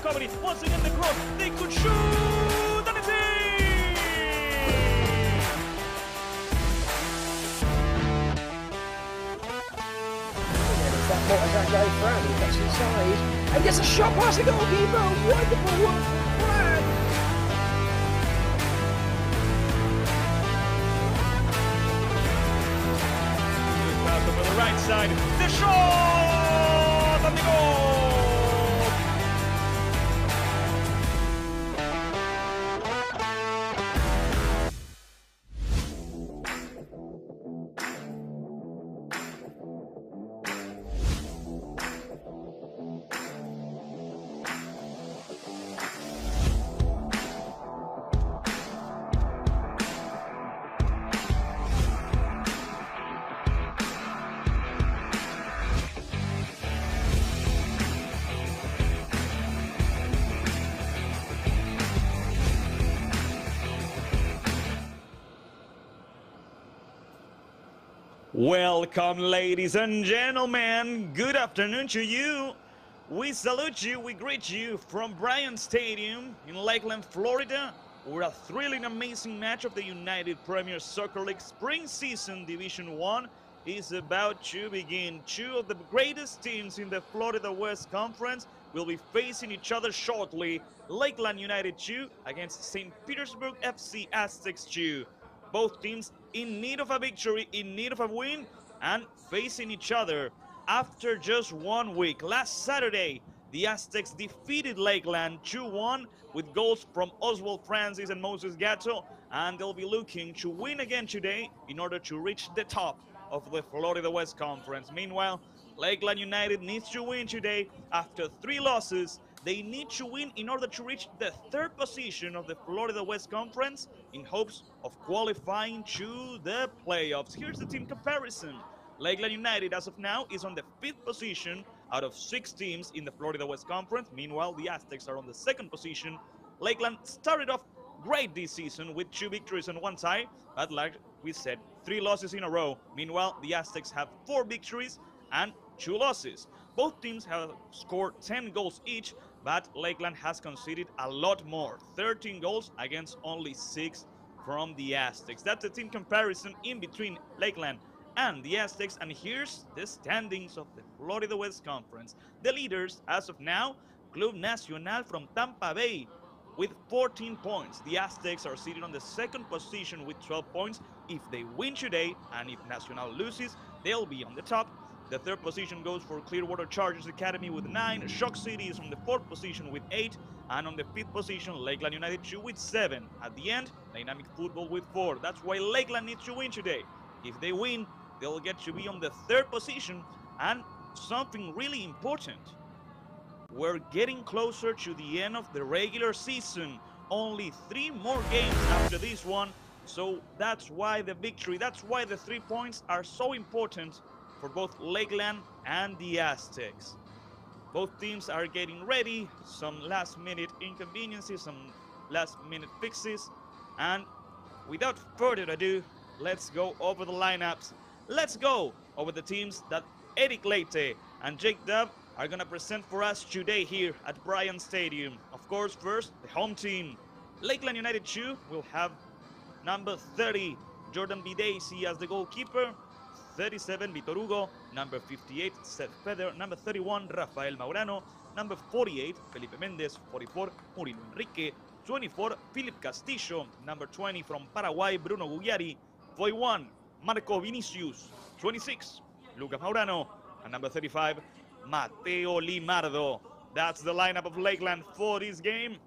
recovery. Once again, the cross. They could shoot, and it's in! It's that ball as that guy Fran, he gets inside and gets a shot past the goalkeeper. Wonderful work from Fran. Over the right side, the shot and the goal! Welcome, ladies and gentlemen. Good afternoon to you. We salute you, we greet you from Bryant Stadium in Lakeland, Florida, where a thrilling, amazing match of the United Premier Soccer League Spring Season Division 1 is about to begin. Two of the greatest teams in the Florida West Conference will be facing each other shortly. Lakeland United 2 against St. Petersburg FC Aztecs 2. Both teams in need of a victory, in need of a win, and facing each other after just 1 week. Last Saturday, the Aztecs defeated Lakeland 2-1 with goals from Oswald Francis and Moses Gatto, and they'll be looking to win again today in order to reach the top of the Florida West Conference. Meanwhile, Lakeland United needs to win today after 3 losses. They need to win in order to reach the 3rd position of the Florida West Conference in hopes of qualifying to the playoffs. Here's the team comparison. Lakeland United, as of now, is on the 5th position out of 6 teams in the Florida West Conference. Meanwhile, the Aztecs are on the 2nd position. Lakeland started off great this season with 2 victories and 1 tie, but like we said, 3 losses in a row. Meanwhile, the Aztecs have 4 victories and 2 losses. Both teams have scored 10 goals each, but Lakeland has conceded a lot more, 13 goals against only 6 from the Aztecs. That's the team comparison in between Lakeland and the Aztecs, and here's the standings of the Florida West Conference. The leaders, as of now, Club Nacional from Tampa Bay with 14 points. The Aztecs are seated on the 2nd position with 12 points. If they win today, and if Nacional loses, they'll be on the top. The 3rd position goes for Clearwater Chargers Academy with 9. Shock City is on the 4th position with 8. And on the 5th position, Lakeland United 2 with 7. At the end, Dynamic Football with 4. That's why Lakeland needs to win today. If they win, they'll get to be on the 3rd position. And something really important, we're getting closer to the end of the regular season. Only 3 more games after this one. So that's why the victory, that's why the 3 points are so important for both Lakeland and the Aztecs. Both teams are getting ready, some last-minute inconveniences, some last-minute fixes, and without further ado, let's go over the lineups. Let's go over the teams that Eric Leite and Jake Dub are gonna present for us today here at Bryant Stadium. Of course, first, the home team. Lakeland United 2 will have number 30, Jordan Bidacy as the goalkeeper, 37, Vitor Hugo, number 58, Seth Feather, number 31, Rafael Maurano, number 48, Felipe Mendez, 44, Murilo Enrique, 24, Philip Castillo, number 20 from Paraguay, Bruno Gugliari, 41, Marco Vinicius, 26, Lucas Maurano, and number 35, Mateo Limardo. That's the lineup of Lakeland for this game.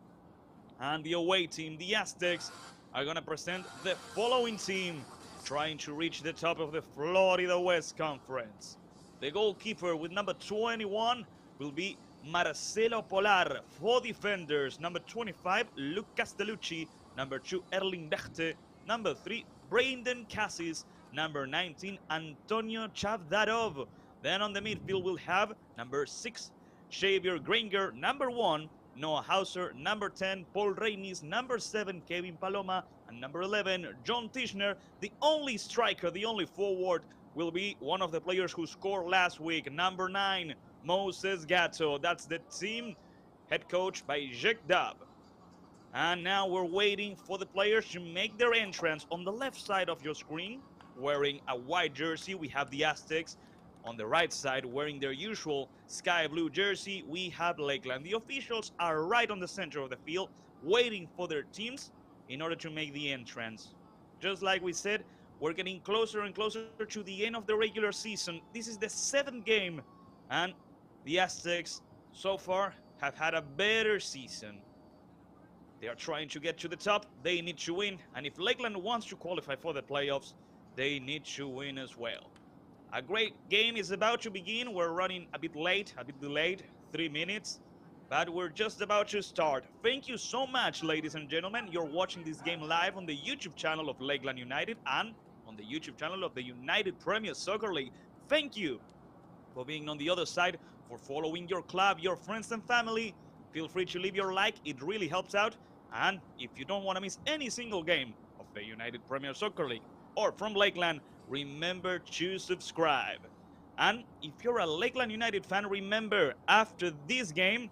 And the away team, the Aztecs, are going to present the following team, trying to reach the top of the Florida West Conference. The goalkeeper with number 21 will be Marcelo Polar. 4 defenders, number 25, Luke Castellucci, number 2, Erling Bechte, number 3, Brandon Cassis, number 19, Antonio Chavdarov. Then on the midfield we'll have number 6, Xavier Granger, number 1, Noah Hauser, number 10, Paul Reinis, number 7, Kevin Paloma, and number 11, John Tischner. The only striker, the only forward, will be one of the players who scored last week, number 9, Moses Gatto. That's the team head coach by Jake Dub. And now we're waiting for the players to make their entrance. On the left side of your screen, wearing a white jersey, we have the Aztecs. On the right side, wearing their usual sky blue jersey, we have Lakeland. The officials are right on the center of the field, waiting for their teams in order to make the entrance. Just like we said, we're getting closer and closer to the end of the regular season. This is the 7th game, and the Aztecs so far have had a better season. They are trying to get to the top. They need to win. And if Lakeland wants to qualify for the playoffs, they need to win as well. A great game is about to begin. We're running a bit late, a bit delayed, 3 minutes. But we're just about to start. Thank you so much, ladies and gentlemen. You're watching this game live on the YouTube channel of Lakeland United and on the YouTube channel of the United Premier Soccer League. Thank you for being on the other side, for following your club, your friends and family. Feel free to leave your like, it really helps out. And if you don't want to miss any single game of the United Premier Soccer League or from Lakeland, remember to subscribe. And if you're a Lakeland United fan, remember after this game,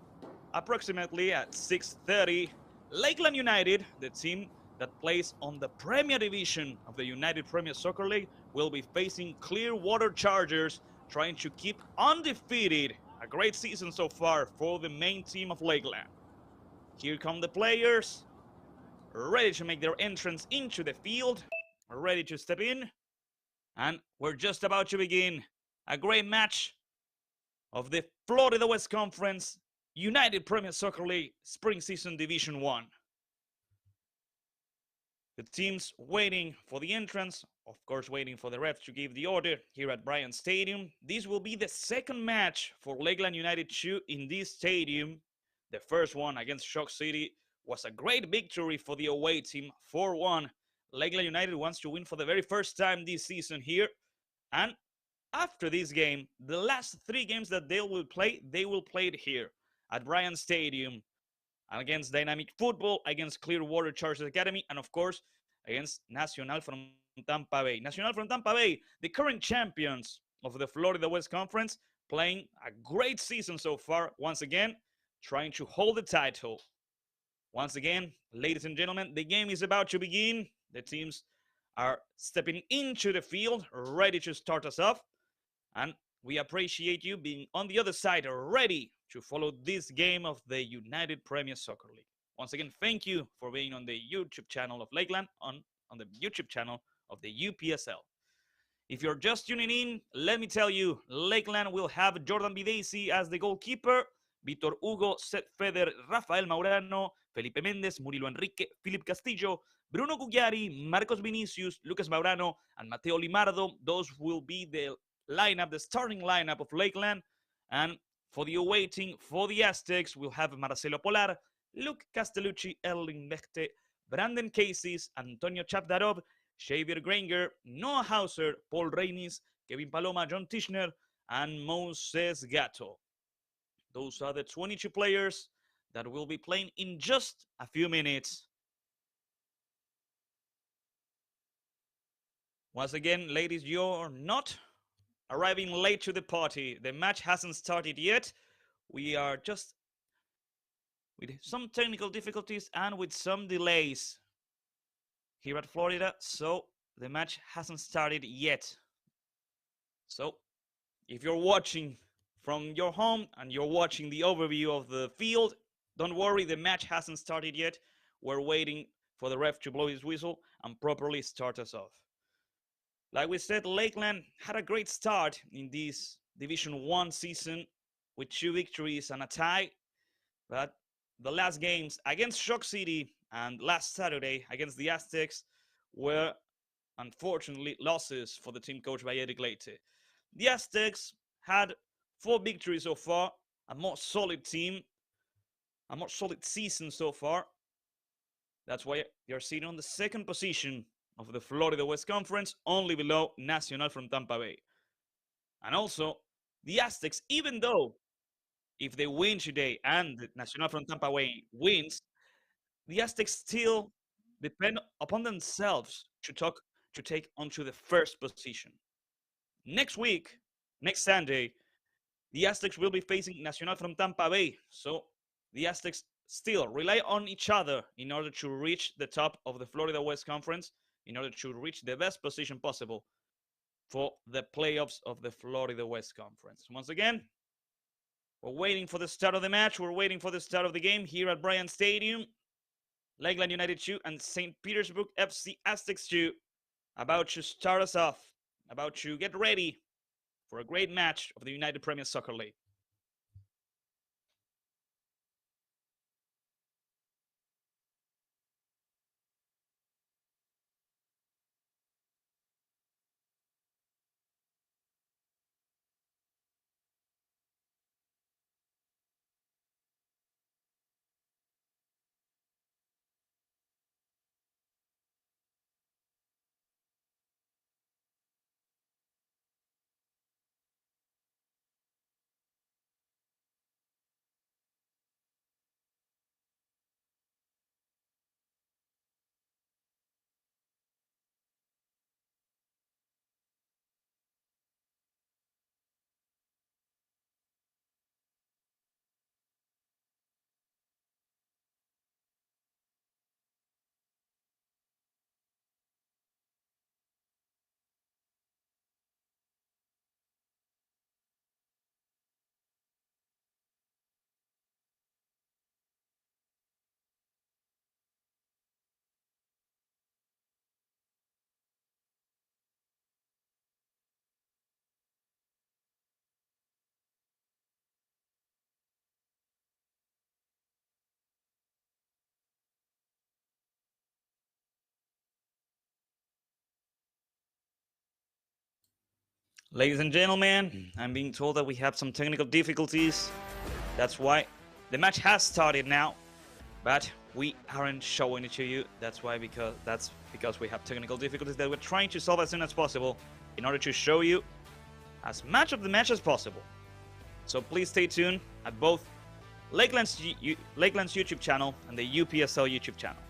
approximately at 6:30, Lakeland United, the team that plays on the Premier Division of the United Premier Soccer League, will be facing Clearwater Chargers, trying to keep undefeated. A great season so far for the main team of Lakeland. Here come the players, ready to make their entrance into the field, ready to step in. And we're just about to begin a great match of the Florida West Conference United Premier Soccer League Spring Season Division 1. The teams waiting for the entrance, of course waiting for the refs to give the order here at Bryant Stadium. This will be the second match for Lakeland United 2 in this stadium. The first one against Shock City was a great victory for the away team, 4-1. Lakeland United wants to win for the very first time this season here. And after this game, the last 3 games that they will play it here at Bryant Stadium. Against Dynamic Football, against Clearwater Chargers Academy, and of course, against Nacional from Tampa Bay. Nacional from Tampa Bay, the current champions of the Florida West Conference, playing a great season so far, once again, trying to hold the title. Once again, ladies and gentlemen, the game is about to begin. The teams are stepping into the field, ready to start us off, and we appreciate you being on the other side, ready to follow this game of the United Premier Soccer League. Once again, thank you for being on the YouTube channel of Lakeland, on the YouTube channel of the UPSL. If you're just tuning in, let me tell you, Lakeland will have Jordan Bidesi as the goalkeeper, Vitor Hugo, Seth Feder, Rafael Maurano, Felipe Méndez, Murilo Enrique, Philip Castillo, Bruno Gugliari, Marcos Vinicius, Lucas Maurano, and Mateo Limardo. Those will be the lineup, the starting lineup of Lakeland. And for the away team, for the Aztecs, we'll have Marcelo Polar, Luke Castellucci, Erling Bechte, Brandon Cases, Antonio Chavdarov, Xavier Granger, Noah Hauser, Paul Reinis, Kevin Paloma, John Tischner, and Moses Gatto. Those are the 22 players that will be playing in just a few minutes. Once again, ladies, you're not arriving late to the party. The match hasn't started yet. We are just with some technical difficulties and with some delays here at Florida, so the match hasn't started yet. So if you're watching from your home and you're watching the overview of the field, don't worry, the match hasn't started yet. We're waiting for the ref to blow his whistle and properly start us off. Like we said, Lakeland had a great start in this Division 1 season with 2 victories and a tie. But the last games against Shock City and last Saturday against the Aztecs were unfortunately losses for the team coached by Eric Leite. The Aztecs had 4 victories so far, a more solid team, a more solid season so far. That's why they're sitting on the 2nd position of the Florida West Conference, only below Nacional from Tampa Bay. And also, the Aztecs, even though if they win today and Nacional from Tampa Bay wins, the Aztecs still depend upon themselves to take onto the 1st position. Next week, next Sunday, the Aztecs will be facing Nacional from Tampa Bay. So the Aztecs still rely on each other in order to reach the top of the Florida West Conference, in order to reach the best position possible for the playoffs of the Florida West Conference. Once again, we're waiting for the start of the match. We're waiting for the start of the game here at Bryant Stadium. Lakeland United 2 and St. Petersburg FC Aztecs 2 about to start us off, about to get ready for a great match of the United Premier Soccer League. Ladies and gentlemen, I'm being told that we have some technical difficulties. That's why the match has started now, but we aren't showing it to you. That's because we have technical difficulties that we're trying to solve as soon as possible in order to show you as much of the match as possible. So please stay tuned at both Lakeland's YouTube channel and the UPSL YouTube channel.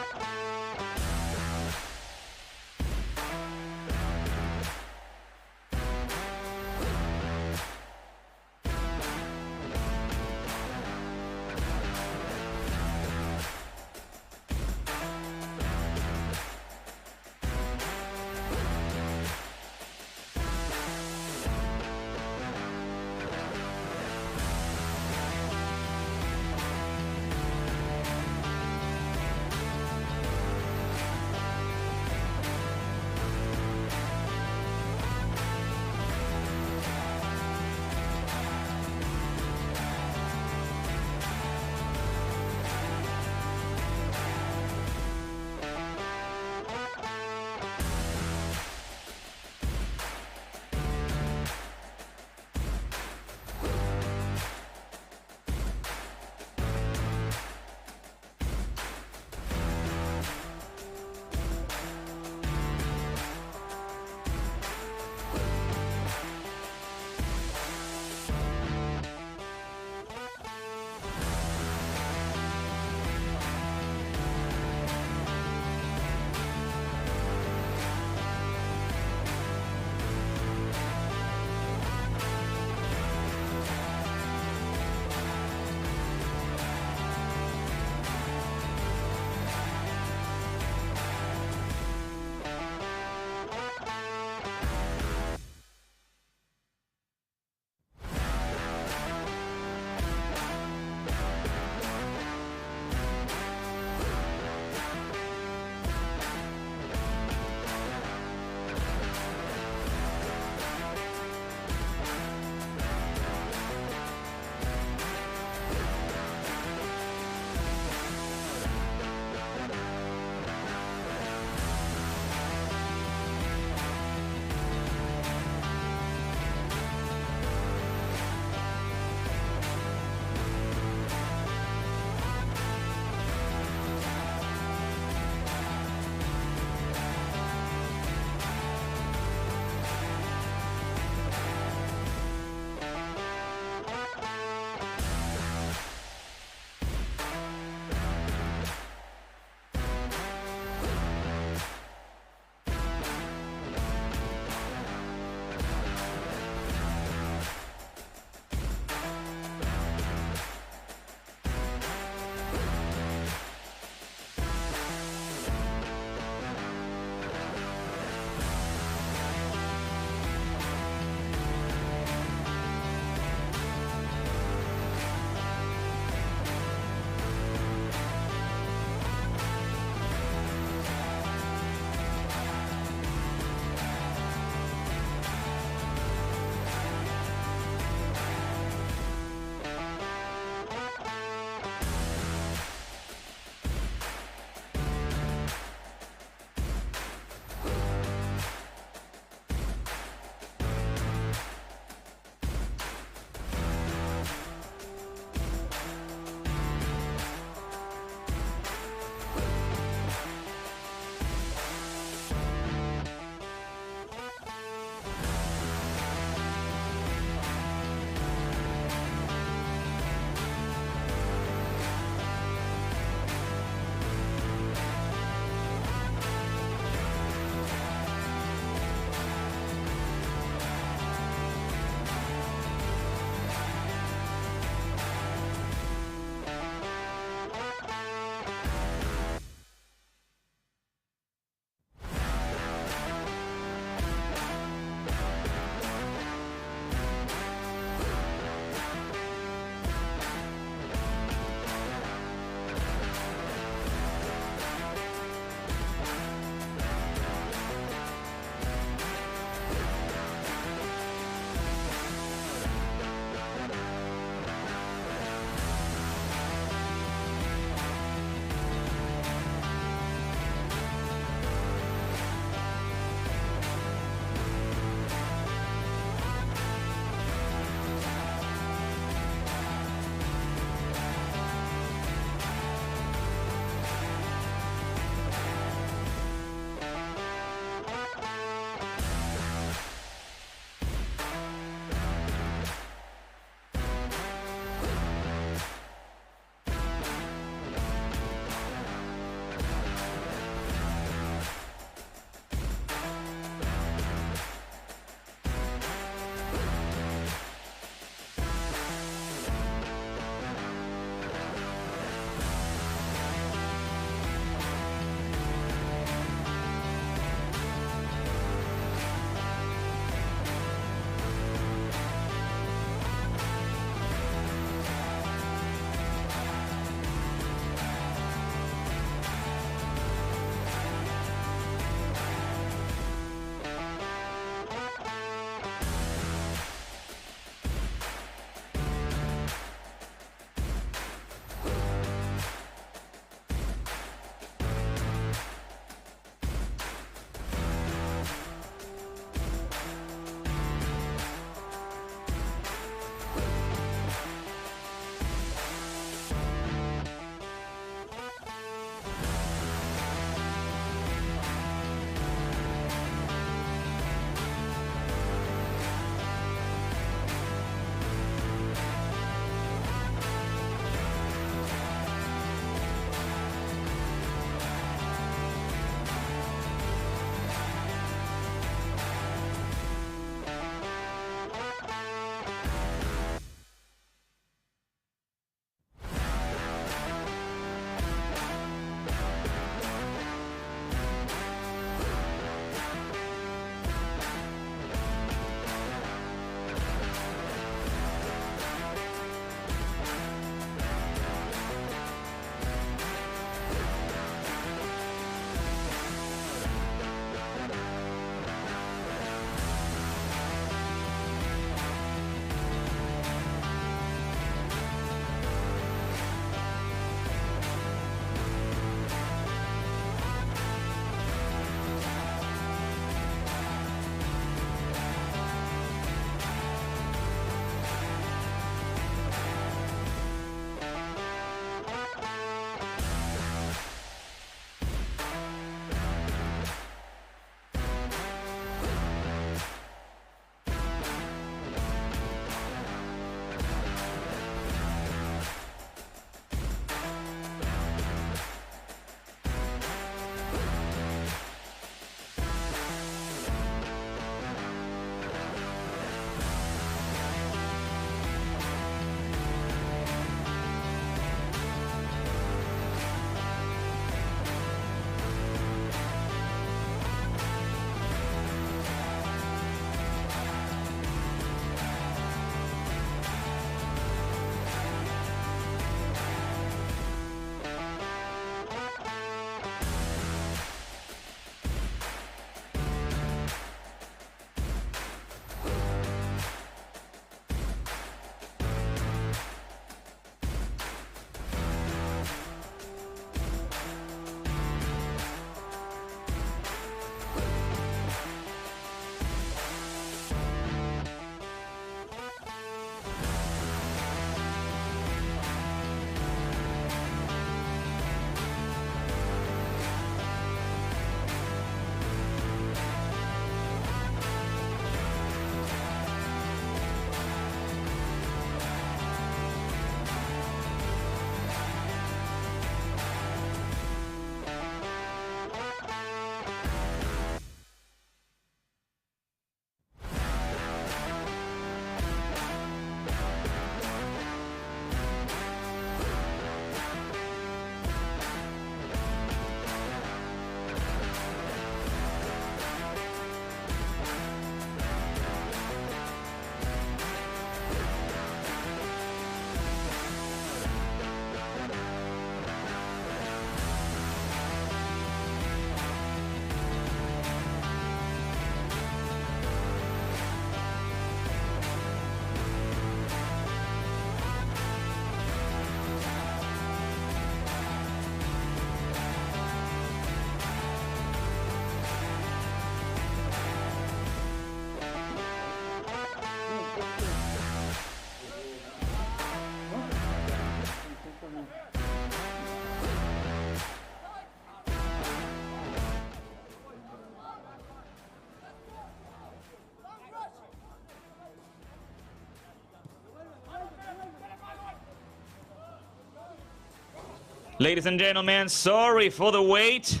Ladies and gentlemen, sorry for the wait,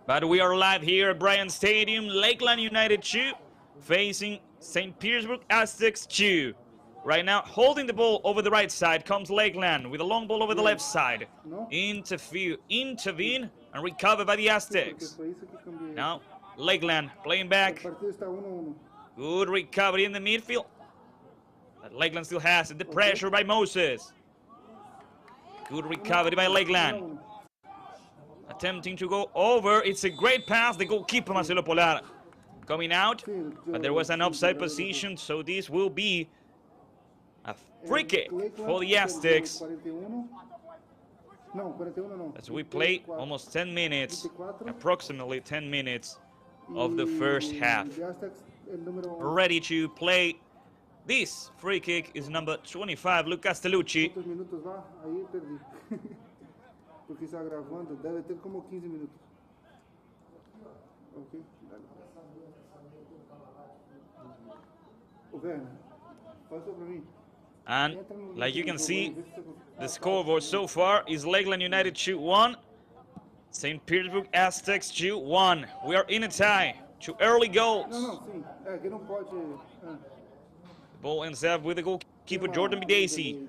but we are live here at Bryan Stadium. Lakeland United 2 facing St. Petersburg Aztecs 2. Right now, holding the ball over the right side comes Lakeland with a long ball over the left side. Intervene, and recover by the Aztecs. Now, Lakeland playing back. Good recovery in the midfield. But Lakeland still has it. The pressure by Moses. Good recovery by Lakeland. Attempting to go over. It's a great pass. The goalkeeper, Marcelo Polar, coming out. But there was an offside position, so this will be a free kick for the Aztecs. As we play almost 10 minutes, approximately 10 minutes of the first half. Ready to play. This free kick is number 25, Luke Castellucci. And like you can see, the scoreboard so far is Lakeland United 2-1, St. Petersburg Aztecs 2-1. We are in a tie. 2 early goals. Ball ends up with the goalkeeper Jordan Bidesi.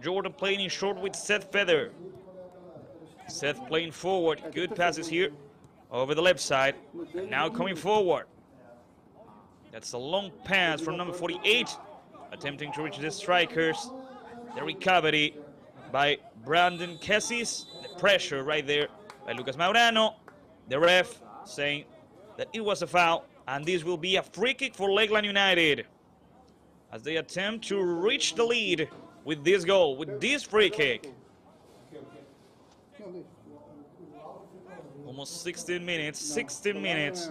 Jordan playing in short with Seth Feather. Seth playing forward. Good passes here over the left side. And now coming forward. That's a long pass from number 48. Attempting to reach the strikers. The recovery by Brandon Cassis. The pressure right there by Lucas Maurano. The ref saying that it was a foul. And this will be a free kick for Lakeland United, as they attempt to reach the lead with this goal, with this free kick. Almost 16 minutes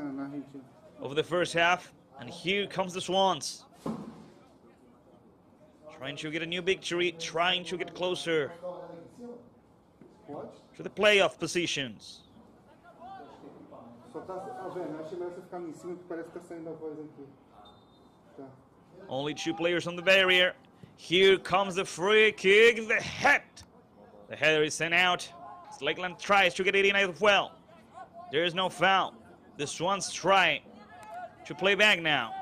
of the first half, and here comes the Swans. Trying to get a new victory, trying to get closer to the playoff positions. Only 2 players on the barrier. Here comes the free kick. The header is sent out. Lakeland tries to get it in as well. There is no foul. The Swans try to play back now.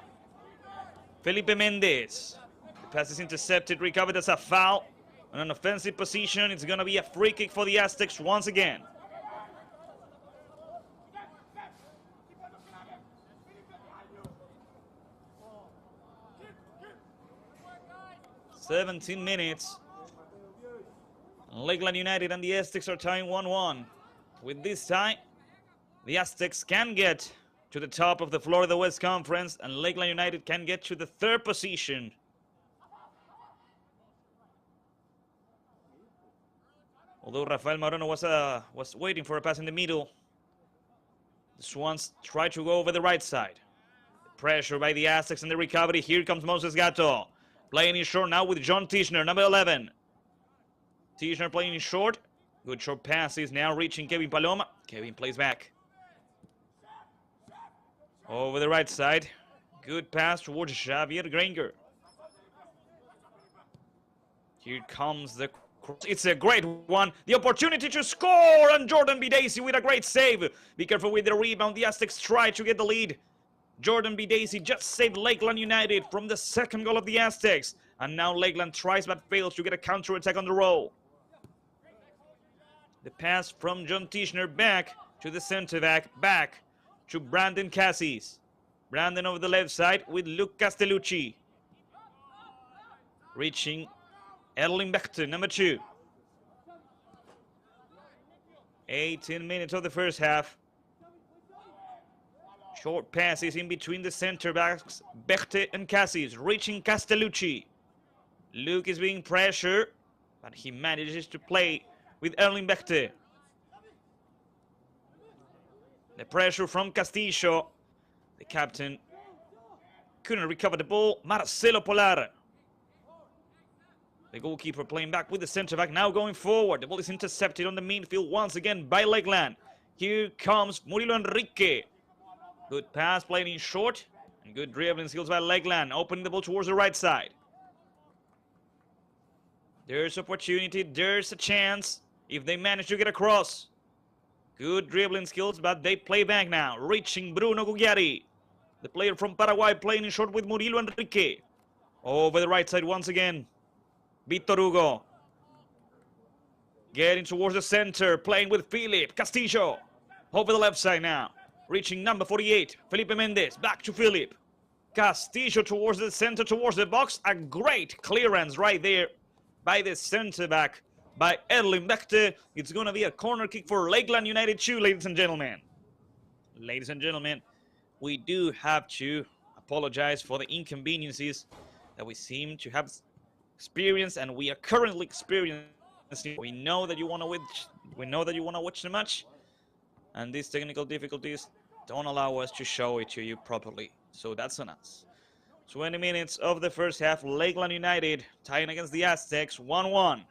Felipe Mendez. The pass is intercepted, recovered as a foul. On an offensive position, it's going to be a free kick for the Aztecs once again. "17 minutes. Lakeland United and the Aztecs are tying 1-1. With this tie, the Aztecs can get to the top of the Florida West Conference, and Lakeland United can get to the 3rd position. Although Rafael Moreno was waiting for a pass in the middle, the Swans try to go over the right side. The pressure by the Aztecs and the recovery. Here comes Moses Gatto. Playing in short now with John Tischner, number 11. Tischner playing in short. Good short passes now reaching Kevin Paloma. Kevin plays back. Over the right side. Good pass towards Javier Granger. Here comes the cross. It's a great one. The opportunity to score, and Jordan Bidesi with a great save. Be careful with the rebound. The Aztecs try to get the lead. Jordan Bidesi just saved Lakeland United from the 2nd goal of the Aztecs. And now Lakeland tries but fails to get a counter-attack on the roll. The pass from John Tischner back to the center back to Brandon Cassis. Brandon over the left side with Luke Castellucci. Reaching Erling Bechte, number 2. 18 minutes of the first half. Short passes in between the center backs, Bechte and Cassis, reaching Castellucci. Luke is being pressured, but he manages to play with Erling Bechte. The pressure from Castillo. The captain couldn't recover the ball. Marcelo Polar. The goalkeeper playing back with the center back, now going forward. The ball is intercepted on the midfield once again by Lakeland. Here comes Murilo Enrique. Good pass played in short, and good dribbling skills by Lakeland, opening the ball towards the right side. There's opportunity, there's a chance. if they manage to get across. Good dribbling skills, but they play back now. Reaching Bruno Gugliari. The player from Paraguay playing in short with Murilo Enrique. Over the right side once again. Victor Hugo. Getting towards the center, playing with Philip Castillo. Over the left side now. Reaching number 48, Felipe Mendez. Back to Philip. Castillo towards the center, towards the box. A great clearance right there by the center back, by Erling Bechte. It's going to be a corner kick for Lakeland United 2, ladies and gentlemen. Ladies and gentlemen, we do have to apologize for the inconveniences that we seem to have experienced and we are currently experiencing. We know that you want to watch the match, and these technical difficulties don't allow us to show it to you properly. So that's on us. 20 minutes of the first half. Lakeland United tying against the Aztecs 1-1.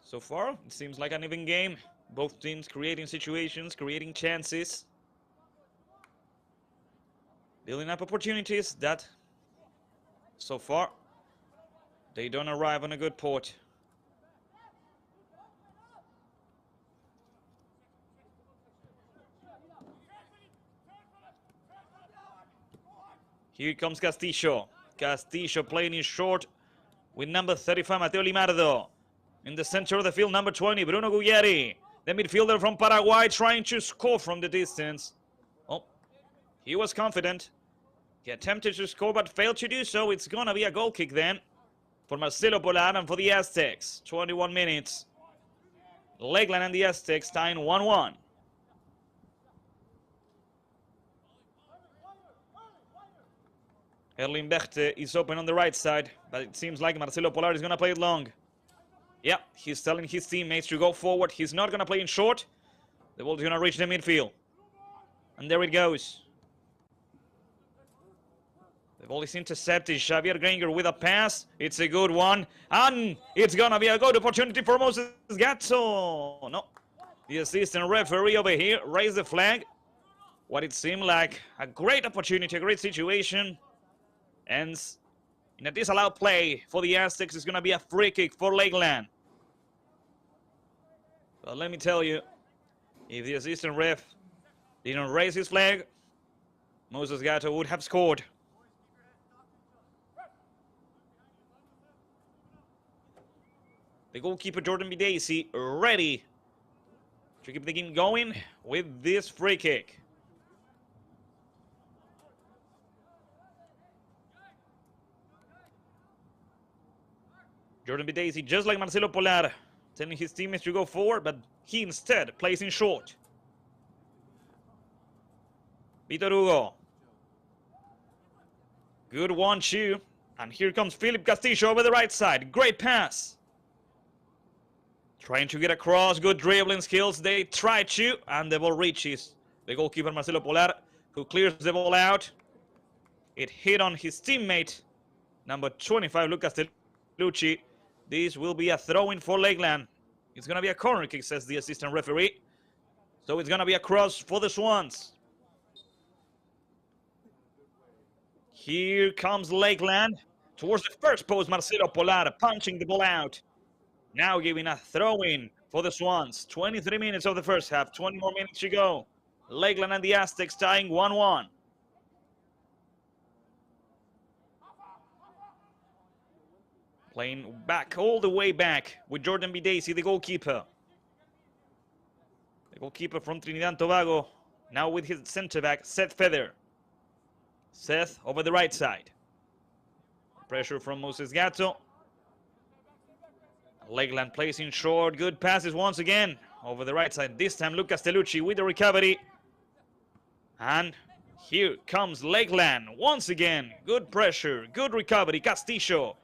So far, it seems like an even game. Both teams creating situations, creating chances, building up opportunities that, so far, they don't arrive on a good port. Here comes Castillo. Castillo playing in short with number 35, Mateo Limardo. In the center of the field, number 20, Bruno Gugliari. The midfielder from Paraguay trying to score from the distance. Oh, he was confident. He attempted to score but failed to do so. It's going to be a goal kick then for Marcelo Polar and for the Aztecs. 21 minutes. Lakeland and the Aztecs tying 1-1. Erling Bechte is open on the right side, but it seems like Marcelo Polar is going to play it long. Yeah, he's telling his teammates to go forward. He's not going to play in short. The ball is going to reach the midfield. And there it goes. The ball is intercepted. Xavier Granger with a pass. It's a good one. And it's going to be a good opportunity for Moses Gatto. No. The assistant referee over here raised the flag. What it seemed like a great opportunity, a great situation. And in a disallowed play for the Aztecs, it's going to be a free kick for Lakeland. But let me tell you, if the assistant ref didn't raise his flag, Moses Gatto would have scored. The goalkeeper Jordan Bidesi ready to keep the game going with this free kick. Jordan Bidesi, just like Marcelo Polar, telling his teammates to go forward, but he instead plays in short. Victor Hugo. Good 1-2. And here comes Philip Castillo over the right side. Great pass. Trying to get across. Good dribbling skills. They try to, and the ball reaches the goalkeeper Marcelo Polar, who clears the ball out. It hit on his teammate, number 25, Lucas Telucci. This will be a throw-in for Lakeland. It's going to be a corner kick, says the assistant referee. So it's going to be a cross for the Swans. Here comes Lakeland. Towards the first post, Marcelo Polar punching the ball out. Now giving a throw-in for the Swans. 23 minutes of the first half, 20 more minutes to go. Lakeland and the Aztecs tying 1-1. Playing back, all the way back, with Jordan Bidesi, the goalkeeper. The goalkeeper from Trinidad and Tobago, now with his center-back, Seth Feather. Seth over the right side. Pressure from Moses Gatto. Lakeland plays in short, good passes once again. Over the right side, this time Lucas Telucci with the recovery. And here comes Lakeland once again. Good pressure, good recovery, Castillo.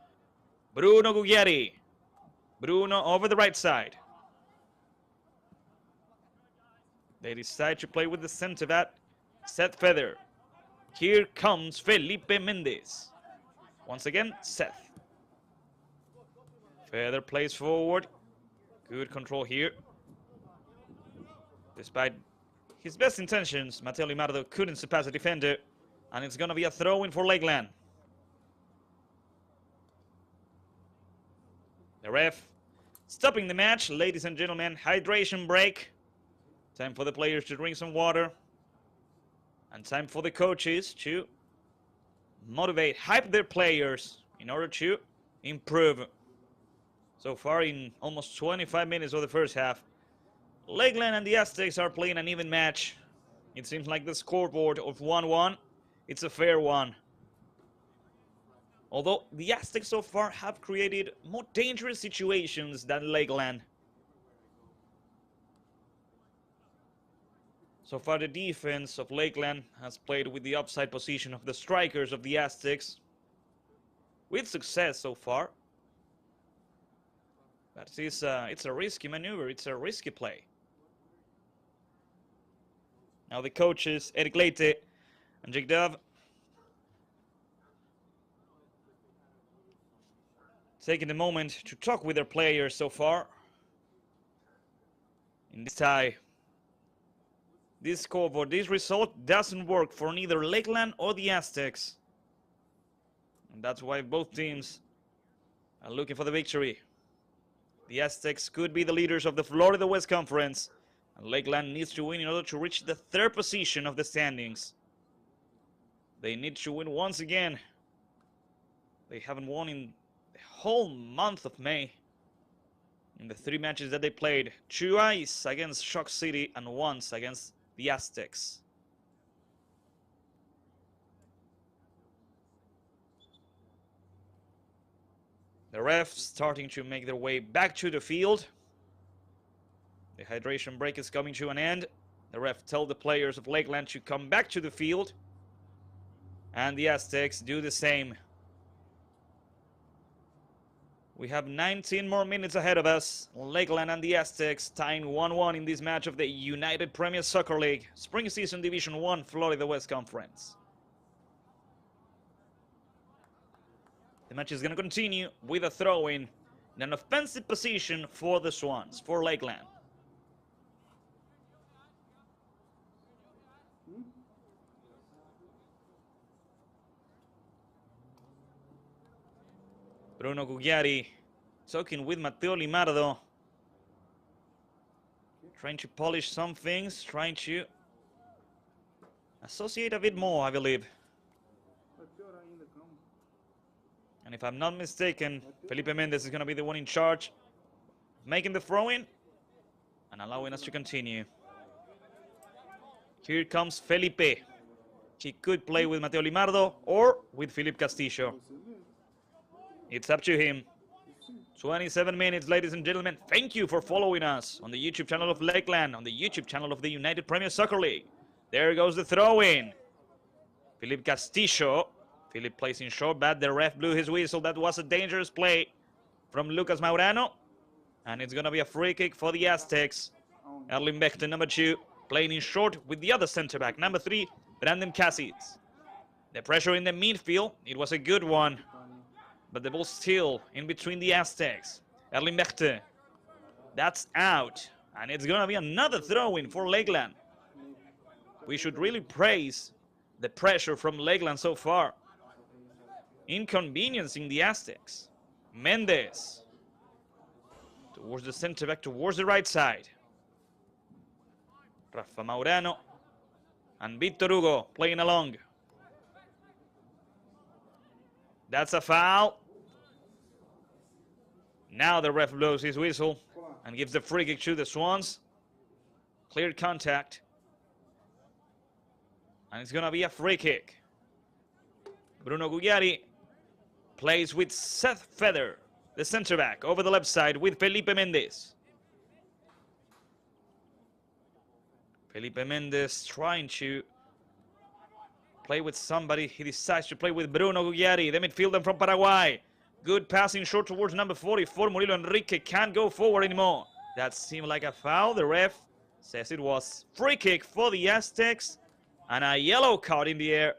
Bruno Gugliari. Bruno over the right side. They decide to play with the center back, Seth Feather. Here comes Felipe Mendez. Once again, Seth. Feather plays forward. Good control here. Despite his best intentions, Mateo Limardo couldn't surpass the defender. And it's going to be a throw-in for Lakeland. The ref stopping the match. Ladies and gentlemen, hydration break. Time for the players to drink some water. And time for the coaches to motivate, hype their players in order to improve. So far in almost 25 minutes of the first half, Lakeland and the Aztecs are playing an even match. It seems like the scoreboard of 1-1, it's a fair one. Although the Aztecs so far have created more dangerous situations than Lakeland. So far the defense of Lakeland has played with the upside position of the strikers of the Aztecs. With success so far. But it's a risky maneuver, it's a risky play. Now the coaches, Eric Leite and Jake Dove, taking the moment to talk with their players so far. In this tie, this scoreboard, this result doesn't work for neither Lakeland or the Aztecs. And that's why both teams are looking for the victory. The Aztecs could be the leaders of the Florida West Conference, and Lakeland needs to win in order to reach the third position of the standings. They need to win once again. They haven't won in the whole month of May. In the 3 matches that they played, twice against Shock City and once against the Aztecs. The refs starting to make their way back to the field. The hydration break is coming to an end. The ref tells the players of Lakeland to come back to the field. And the Aztecs do the same. We have 19 more minutes ahead of us. Lakeland and the Aztecs tying 1-1 in this match of the United Premier Soccer League, Spring Season Division 1, Florida West Conference. The match is going to continue with a throw-in in an offensive position for the Swans, for Lakeland. Bruno Gugliari talking with Matteo Limardo, trying to polish some things, trying to associate a bit more, I believe. And if I'm not mistaken, Felipe Mendez is going to be the one in charge, making the throw-in and allowing us to continue. Here comes Felipe. He could play with Matteo Limardo or with Philip Castillo. It's up to him. 27 minutes, ladies and gentlemen. Thank you for following us on the YouTube channel of Lakeland, on the YouTube channel of the United Premier Soccer League. There goes the throw-in. Philip Castillo. Philip plays in short, but the ref blew his whistle. That was a dangerous play from Lucas Maurano. And it's going to be a free kick for the Aztecs. Erling Bechte, number 2, playing in short with the other center-back, number 3, Brandon Cassis. The pressure in the midfield, it was a good one. But the ball still in between the Aztecs. Erling Bechte. That's out. And it's going to be another throw-in for Lakeland. We should really praise the pressure from Lakeland so far. Inconveniencing the Aztecs. Mendez. Towards the center back, towards the right side. Rafa Maurano. And Victor Hugo playing along. That's a foul. Now the ref blows his whistle and gives the free kick to the Swans. Clear contact. And it's going to be a free kick. Bruno Gugliari plays with Seth Feather, the center back, over the left side with Felipe Mendez. Felipe Mendez trying to play with somebody. He decides to play with Bruno Gugliari, the midfielder from Paraguay. Good passing short towards number 44. Murilo Enrique can't go forward anymore. That seemed like a foul. The ref says it was. Free kick for the Aztecs. And a yellow card in the air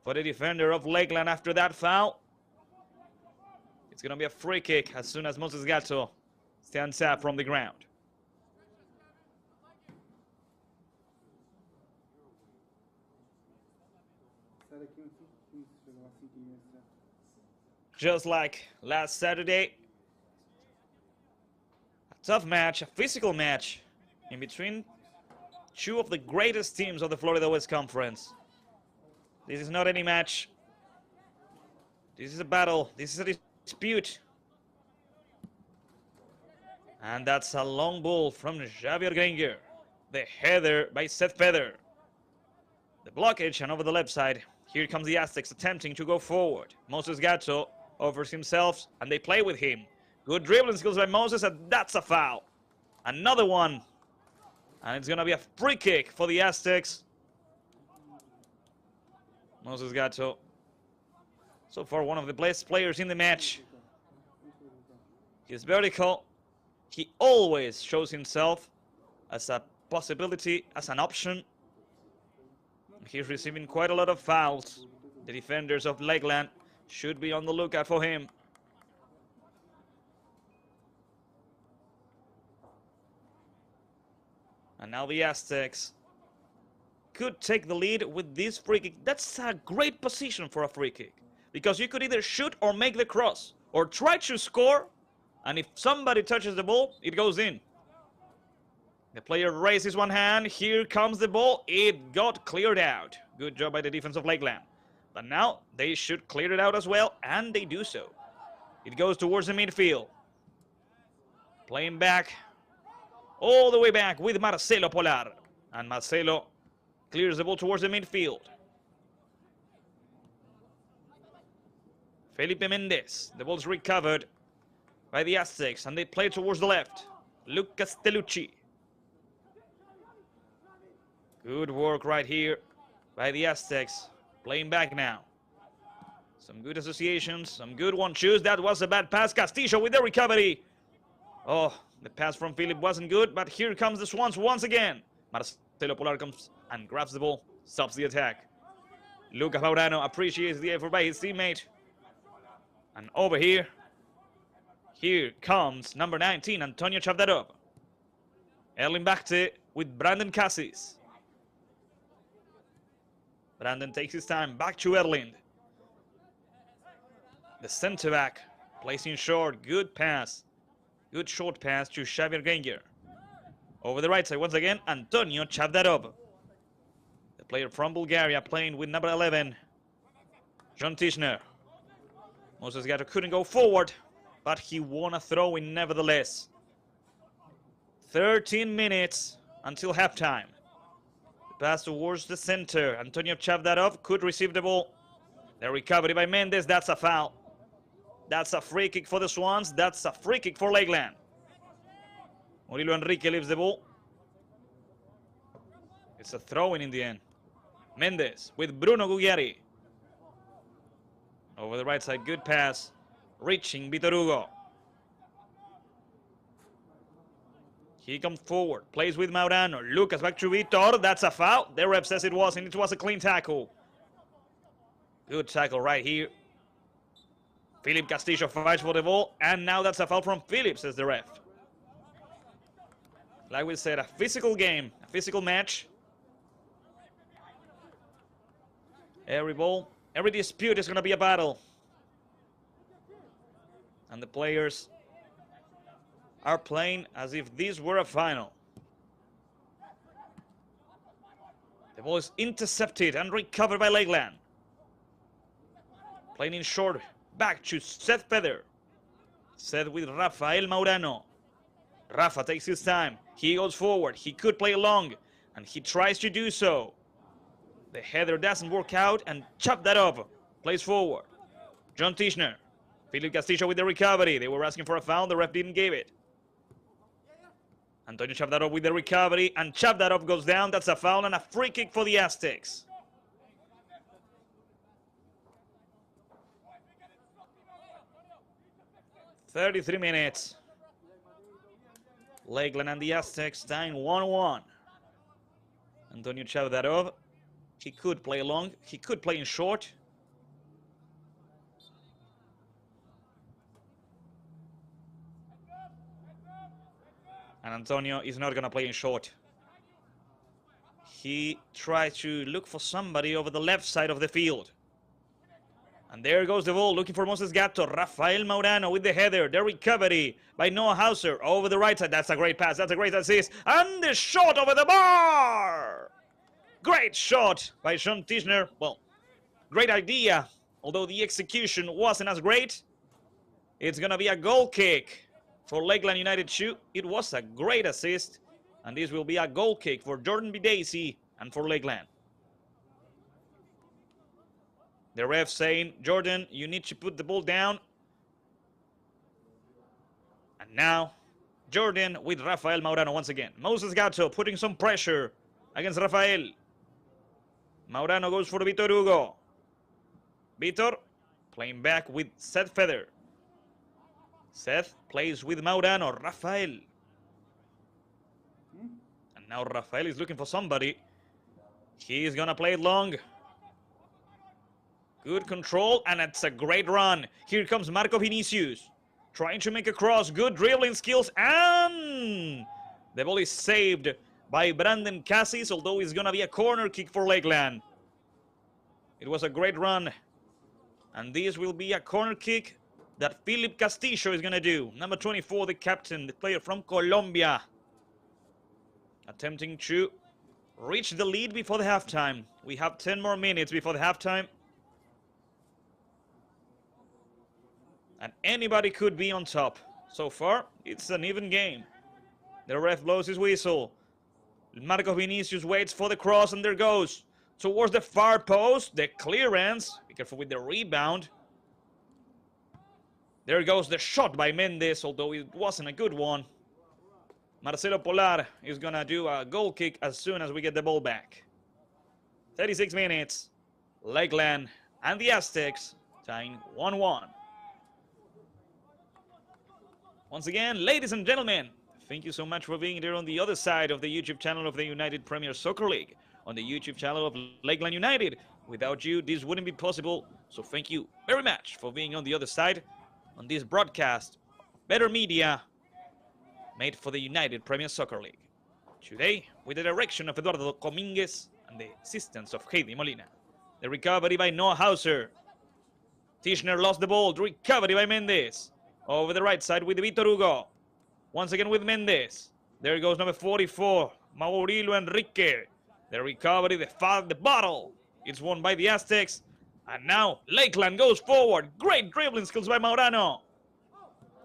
for the defender of Lakeland after that foul. It's going to be a free kick as soon as Moses Gatto stands up from the ground. Just like last Saturday, tough match, a physical match in between two of the greatest teams of the Florida West Conference. This is not any match. This is a battle. This is a dispute. And that's a long ball from Javier Granger. The header by Seth Feather. The blockage, and over the left side, here comes the Aztecs attempting to go forward. Moses Gatto offers himself, and they play with him. Good dribbling skills by Moses, and that's a foul. Another one. And it's going to be a free kick for the Aztecs. Moses Gatto, so far one of the best players in the match. He's vertical. He always shows himself as a possibility, as an option. He's receiving quite a lot of fouls. The defenders of Lakeland should be on the lookout for him. And now the Aztecs could take the lead with this free kick. That's a great position for a free kick, because you could either shoot or make the cross, or try to score, and if somebody touches the ball, it goes in. The player raises one hand. Here comes the ball. It got cleared out. Good job by the defense of Lakeland. But now they should clear it out as well, and they do so. It goes towards the midfield. Playing back, all the way back with Marcelo Polar. And Marcelo clears the ball towards the midfield. Felipe Mendez. The ball's recovered by the Aztecs, and they play towards the left. Lucas Telucci. Good work right here by the Aztecs. Playing back now. Some good associations, some good one-twos. That was a bad pass. Castillo with the recovery. Oh, the pass from Philip wasn't good, but here comes the Swans once again. Marcelo Polar comes and grabs the ball, stops the attack. Lucas Maurano appreciates the effort by his teammate. And over here comes number 19, Antonio Chavdarov. Erling Bachte with Brandon Cassis. Brandon takes his time, back to Erling. The center back, placing short, good pass. Good short pass to Xavier Granger. Over the right side, once again, Antonio Chavdarov. The player from Bulgaria playing with number 11, John Tischner. Moses Gatto couldn't go forward, but he won a throw-in nevertheless. 13 minutes until halftime. Pass towards the center. Antonio Chavdarov could receive the ball. The recovery by Mendez. That's a foul. That's a free kick for the Swans. That's a free kick for Lakeland. Murilo Enrique leaves the ball. It's a throw-in in the end. Mendez with Bruno Gugliari. Over the right side. Good pass. Reaching Vitor Hugo. He comes forward, plays with Maurano. Lucas back to Vitor. That's a foul. The ref says it wasn't. It was a clean tackle. Good tackle right here. Philip Castillo fights for the ball. And now that's a foul from Philip, says the ref. Like we said, a physical game, a physical match. Every ball, every dispute is going to be a battle. And the players are playing as if this were a final. The ball is intercepted and recovered by Lakeland. Playing in short, back to Seth Feather. Seth with Rafael Maurano. Rafa takes his time. He goes forward. He could play long, and he tries to do so. The header doesn't work out, and Chavdarov plays forward. John Tischner. Philip Castillo with the recovery. They were asking for a foul. The ref didn't give it. Antonio Chavdarov with the recovery, and Chavdarov goes down. That's a foul and a free kick for the Aztecs. "33 minutes. Lakeland and the Aztecs tying 1-1. Antonio Chavdarov, he could play long, he could play in short. And Antonio is not going to play in short. He tries to look for somebody over the left side of the field. And there goes the ball, looking for Moses Gatto. Rafael Maurano with the header. The recovery by Noah Hauser over the right side. That's a great pass. That's a great assist. And the shot over the bar. Great shot by John Tischner. Well, great idea. Although the execution wasn't as great. It's going to be a goal kick for Lakeland United 2. It was a great assist. And this will be a goal kick for Jordan Bidacy and for Lakeland. The ref saying, Jordan, you need to put the ball down. And now, Jordan with Rafael Maurano once again. Moses Gatto putting some pressure against Rafael. Maurano goes for Vitor Hugo. Vitor playing back with Seth Feather. Seth plays with Maurano. Rafael. And now Rafael is looking for somebody. He's going to play it long. Good control, and it's a great run. Here comes Marco Vinicius. Trying to make a cross. Good dribbling skills, and the ball is saved by Brandon Cassis, although it's going to be a corner kick for Lakeland. It was a great run, and this will be a corner kick that Philip Castillo is going to do. Number 24, the captain, the player from Colombia. Attempting to reach the lead before the halftime. We have 10 more minutes before the halftime. And anybody could be on top. So far, it's an even game. The ref blows his whistle. Marco Vinicius waits for the cross, and there goes. Towards the far post, the clearance. Be careful with the rebound. There goes the shot by Mendes, although it wasn't a good one. Marcelo Polar is going to do a goal kick as soon as we get the ball back. 36 minutes. Lakeland and the Aztecs tying 1-1. Once again, ladies and gentlemen, thank you so much for being there on the other side of the YouTube channel of the United Premier Soccer League, on the YouTube channel of Lakeland United. Without you, this wouldn't be possible, so thank you very much for being on the other side on this broadcast, better media, made for the United Premier Soccer League. Today, with the direction of Eduardo Cominguez and the assistance of Heidi Molina. The recovery by Noah Hauser. Tischner lost the ball, the recovery by Mendes. Over the right side with Vitor Hugo. Once again with Mendes. There goes number 44, Maurilo Enrique. The recovery, the bottle. It's won by the Aztecs. And now Lakeland goes forward. Great dribbling skills by Maurano.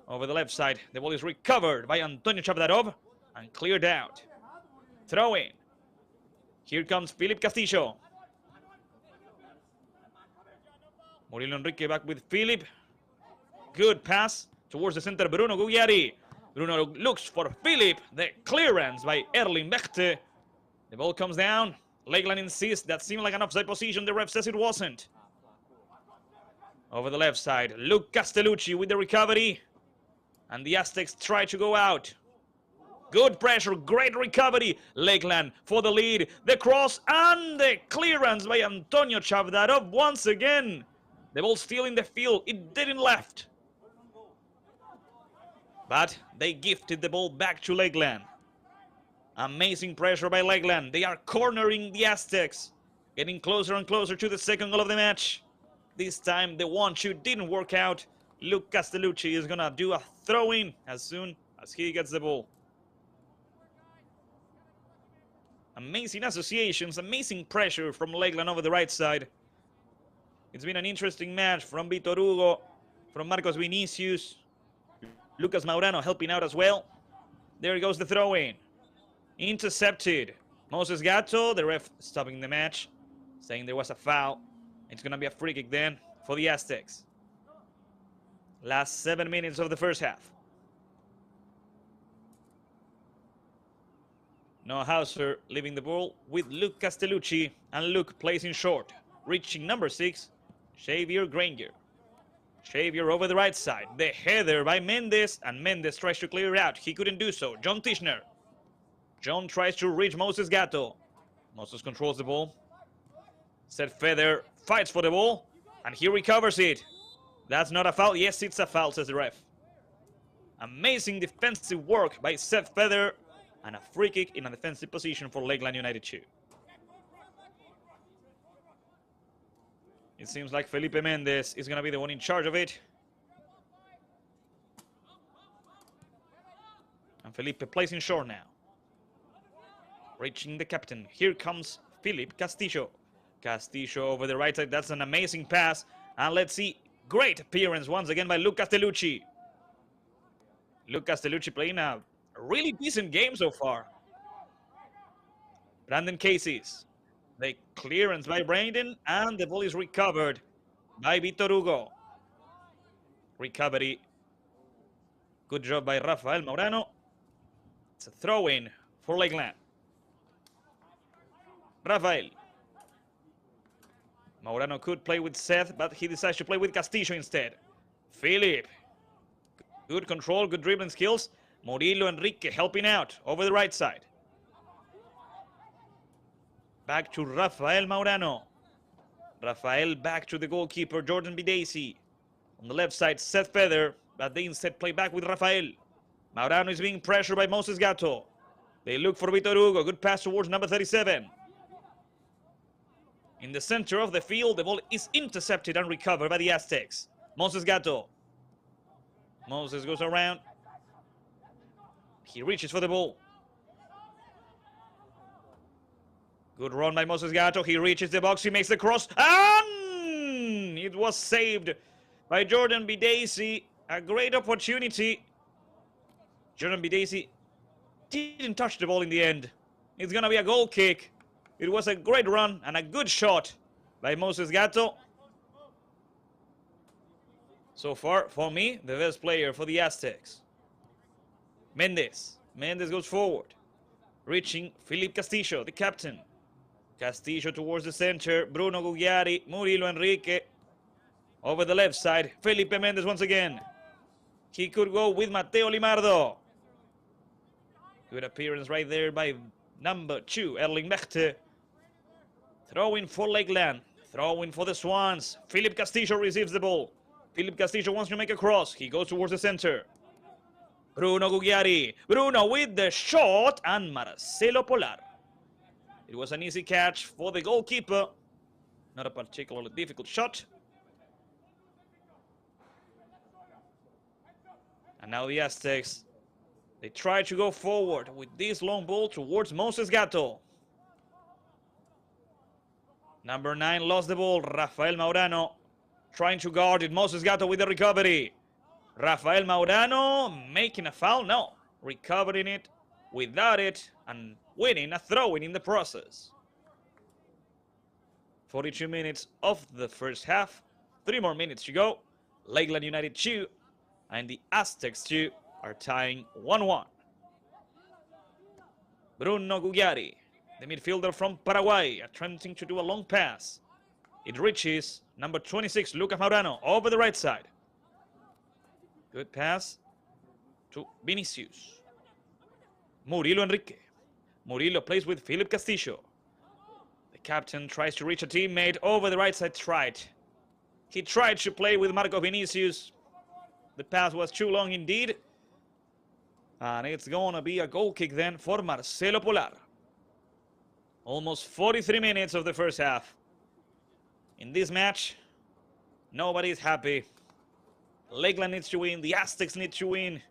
Over the left side, the ball is recovered by Antonio Chavdarov and cleared out. Throw in. Here comes Philip Castillo. Maurilo Enrique back with Philip. Good pass. Towards the center, Bruno Gugliari. Bruno looks for Philip. The clearance by Erling Bechte. The ball comes down. Lakeland insists. That seemed like an offside position. The ref says it wasn't. Over the left side, Luke Castellucci with the recovery. And the Aztecs try to go out. Good pressure, great recovery. Lakeland for the lead. The cross and the clearance by Antonio Chavdarov once again. The ball still in the field. It didn't left. But they gifted the ball back to Lakeland. Amazing pressure by Lakeland. They are cornering the Aztecs. Getting closer and closer to the second goal of the match. This time the 1-2 didn't work out. Luke Castellucci is going to do a throw-in as soon as he gets the ball. Amazing associations, amazing pressure from Lakeland over the right side. It's been an interesting match from Vitor Hugo, from Marcos Vinicius. Lucas Maurano helping out as well. There goes the throw-in. Intercepted. Moses Gatto, the ref stopping the match, saying there was a foul. It's going to be a free kick then for the Aztecs. Last 7 minutes of the first half. Noah Hauser leaving the ball with Luke Castellucci, and Luke plays in short, reaching number 6, Xavier Granger. Xavier over the right side. The header by Mendes, and Mendes tries to clear out. He couldn't do so. John Tischner. John tries to reach Moses Gatto. Moses controls the ball. Seth Feather fights for the ball, and he recovers it. That's not a foul. Yes, it's a foul, says the ref. Amazing defensive work by Seth Feather, and a free kick in a defensive position for Lakeland United 2. It seems like Felipe Mendez is going to be the one in charge of it. And Felipe plays in short now. Reaching the captain. Here comes Philip Castillo. Castillo over the right side. That's an amazing pass. And let's see. Great appearance once again by Luke Castellucci. Luke Castellucci playing a really decent game so far. Brandon Casey's. The clearance by Brandon, and the ball is recovered by Vitor Hugo. Recovery. Good job by Rafael Maurano. It's a throw-in for Lakeland. Rafael. Maurano could play with Seth, but he decides to play with Castillo instead. Philip. Good control, good dribbling skills. Murilo Enrique helping out over the right side. Back to Rafael Maurano. Rafael back to the goalkeeper, Jordan Bidacy. On the left side, Seth Feather, but they instead play back with Rafael. Maurano is being pressured by Moses Gatto. They look for Vitor Hugo. Good pass towards number 37. In the center of the field, the ball is intercepted and recovered by the Aztecs. Moses Gatto. Moses goes around. He reaches for the ball. Good run by Moses Gatto. He reaches the box. He makes the cross. And it was saved by Jordan Bidacy. A great opportunity. Jordan Bidacy didn't touch the ball in the end. It's going to be a goal kick. It was a great run and a good shot by Moses Gatto. So far, for me, the best player for the Aztecs. Mendez. Mendez goes forward. Reaching Philip Castillo, the captain. Castillo towards the center. Bruno Gugliari. Murilo Enrique. Over the left side. Felipe Mendez once again. He could go with Mateo Limardo. Good appearance right there by number 2, Erling Bechte. Throw-in for Lakeland. Throw-in for the Swans. Philip Castillo receives the ball. Philip Castillo wants to make a cross. He goes towards the center. Bruno Gugliari. Bruno with the shot. And Marcelo Polar. It was an easy catch for the goalkeeper. Not a particularly difficult shot. And now the Aztecs. They try to go forward with this long ball towards Moses Gatto. Number 9 lost the ball. Rafael Maurano trying to guard it. Moses Gatto with the recovery. Rafael Maurano making a foul. No. Recovering it without it and winning a throw-in in the process. 42 minutes of the first half. 3 more minutes to go. Lakeland United 2 and the Aztecs 2 are tying 1-1. Bruno Gugliari, the midfielder from Paraguay, attempting to do a long pass. It reaches number 26, Lucas Maurano, over the right side. Good pass to Vinicius. Murilo Enrique. Murilo plays with Philip Castillo. The captain tries to reach a teammate over the right side. He tried to play with Marco Vinicius. The pass was too long indeed. And it's going to be a goal kick then for Marcelo Polar. Almost 43 minutes of the first half. In this match, nobody's happy. Lakeland needs to win. The Aztecs need to win.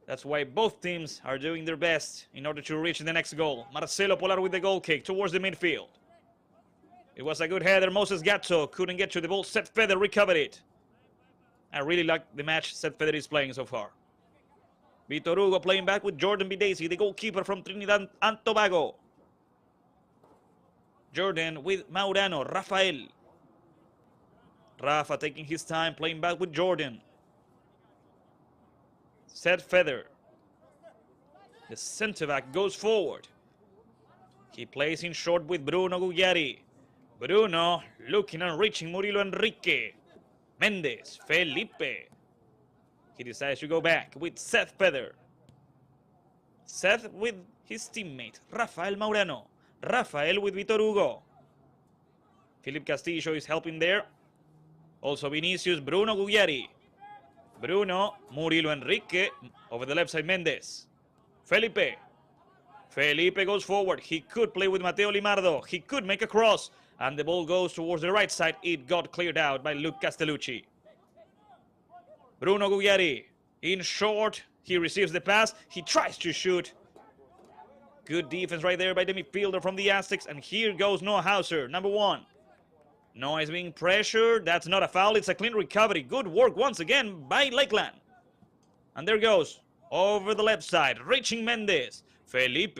That's why both teams are doing their best in order to reach the next goal. Marcelo Polar with the goal kick towards the midfield. It was a good header. Moses Gatto couldn't get to the ball. Seth Feather recovered it. I really like the match Seth Feather is playing so far. Vitor Hugo playing back with Jordan Bidacy, the goalkeeper from Trinidad and Tobago. Jordan with Maurano, Rafael. Rafa taking his time, playing back with Jordan. Seth Feather. The centre back goes forward. He plays in short with Bruno Gugliari. Bruno looking and reaching Murilo Enrique. Mendez, Felipe. He decides to go back with Seth Feather. Seth with his teammate, Rafael Maurano. Rafael with Vitor Hugo. Philip Castillo is helping there. Also Vinicius, Bruno Gugliari. Bruno, Murilo Enrique. Over the left side, Mendez. Felipe. Felipe goes forward. He could play with Mateo Limardo. He could make a cross. And the ball goes towards the right side. It got cleared out by Luke Castellucci. Bruno Gugliari in short. He receives the pass. He tries to shoot. Good defense right there by the midfielder from the Aztecs. And here goes Noah Hauser, number 1. Noah is being pressured. That's not a foul. It's a clean recovery. Good work once again by Lakeland. And there goes over the left side, reaching Mendes. Felipe.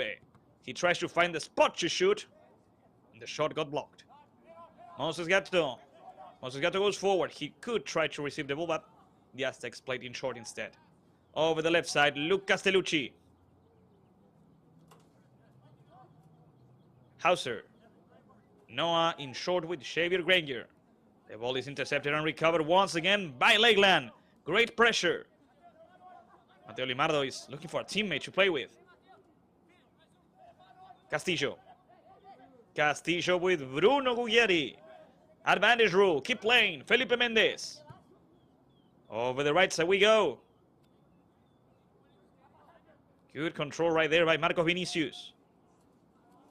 He tries to find the spot to shoot. And the shot got blocked. Moses Gatto. Moses Gatto goes forward. He could try to receive the ball, but the Aztecs played in short instead. Over the left side, Luke Castellucci. Hauser. Noah in short with Xavier Granger. The ball is intercepted and recovered once again by Lakeland. Great pressure. Mateo Limardo is looking for a teammate to play with. Castillo. Castillo with Bruno Gugliari. Advantage rule. Keep playing. Felipe Mendes. Over the right side we go. Good control right there by Marcos Vinicius.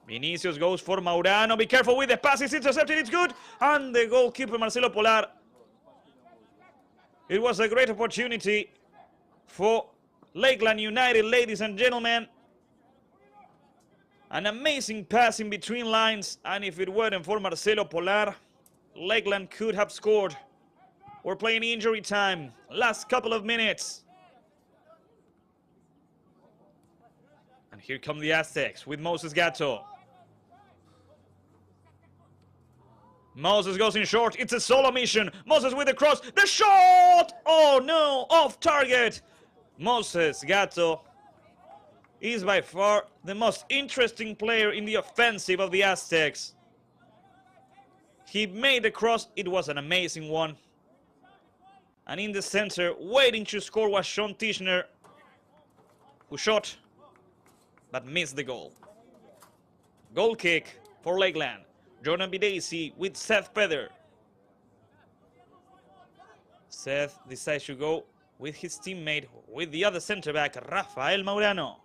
Vinicius goes for Maurano. Be careful with the pass. It's intercepted. It's good. And the goalkeeper, Marcelo Polar. It was a great opportunity for Lakeland United, ladies and gentlemen. An amazing pass in between lines. And if it weren't for Marcelo Polar, Lakeland could have scored. We're playing injury time. Last couple of minutes. And here come the Aztecs with Moses Gatto. Moses goes in short. It's a solo mission. Moses with the cross. The shot! Oh no, off target. Moses Gatto is by far the most interesting player in the offensive of the Aztecs. He made the cross. It was an amazing one. And in the center, waiting to score, was Sean Tischner, who shot but missed the goal. Goal kick for Lakeland. Jordan Bidesi with Seth Feather. Seth decides to go with his teammate, with the other center back, Rafael Maurano.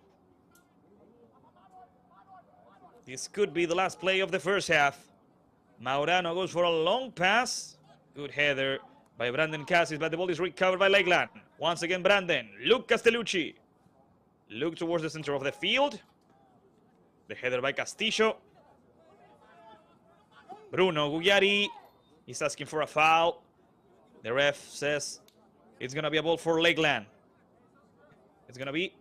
This could be the last play of the first half. Maurano goes for a long pass. Good header by Brandon Cassis, but the ball is recovered by Lakeland. Once again, Brandon. Luke Castellucci. Look towards the center of the field. The header by Castillo. Bruno Gugliari is asking for a foul. The ref says it's going to be a ball for Lakeland. It's going to be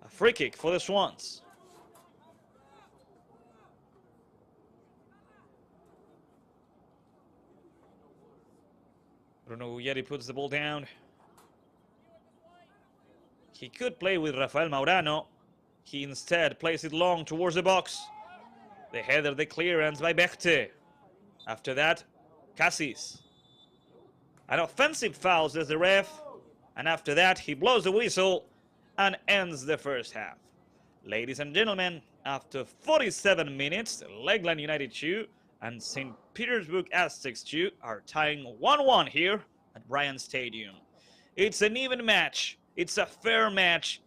a free kick for the Swans. Bruno Gugliari puts the ball down. He could play with Rafael Maurano. He instead plays it long towards the box. The header, the clearance by Bechte. After that, Cassis. An offensive foul, says the ref. And after that, he blows the whistle and ends the first half. Ladies and gentlemen, after 47 minutes, Lakeland United 2 and St. Petersburg Aztecs 2 are tying 1-1 here at Bryant Stadium. It's an even match. It's a fair match.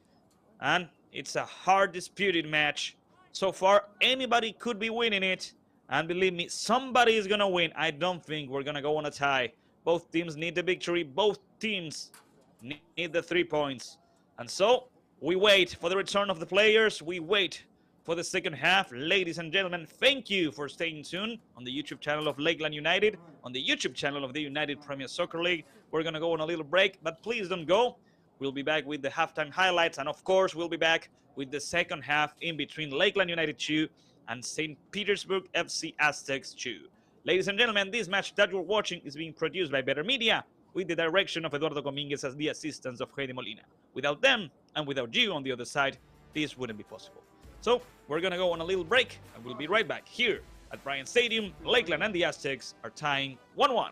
And it's a hard disputed match. So far, anybody could be winning it. And believe me, somebody is going to win. I don't think we're going to go on a tie. Both teams need the victory. Both teams need the 3 points. And so, we wait for the return of the players. We wait for the second half. Ladies and gentlemen, thank you for staying tuned on the YouTube channel of Lakeland United, on the YouTube channel of the United Premier Soccer League. We're going to go on a little break, but please don't go. We'll be back with the halftime highlights, and of course, we'll be back with the second half in between Lakeland United 2 and St. Petersburg FC Aztecs 2. Ladies and gentlemen, this match that you're watching is being produced by Better Media with the direction of Eduardo Dominguez as the assistance of Heidi Molina. Without them, and without you on the other side, this wouldn't be possible. So, we're going to go on a little break, and we'll be right back here at Bryant Stadium. Lakeland and the Aztecs are tying 1-1.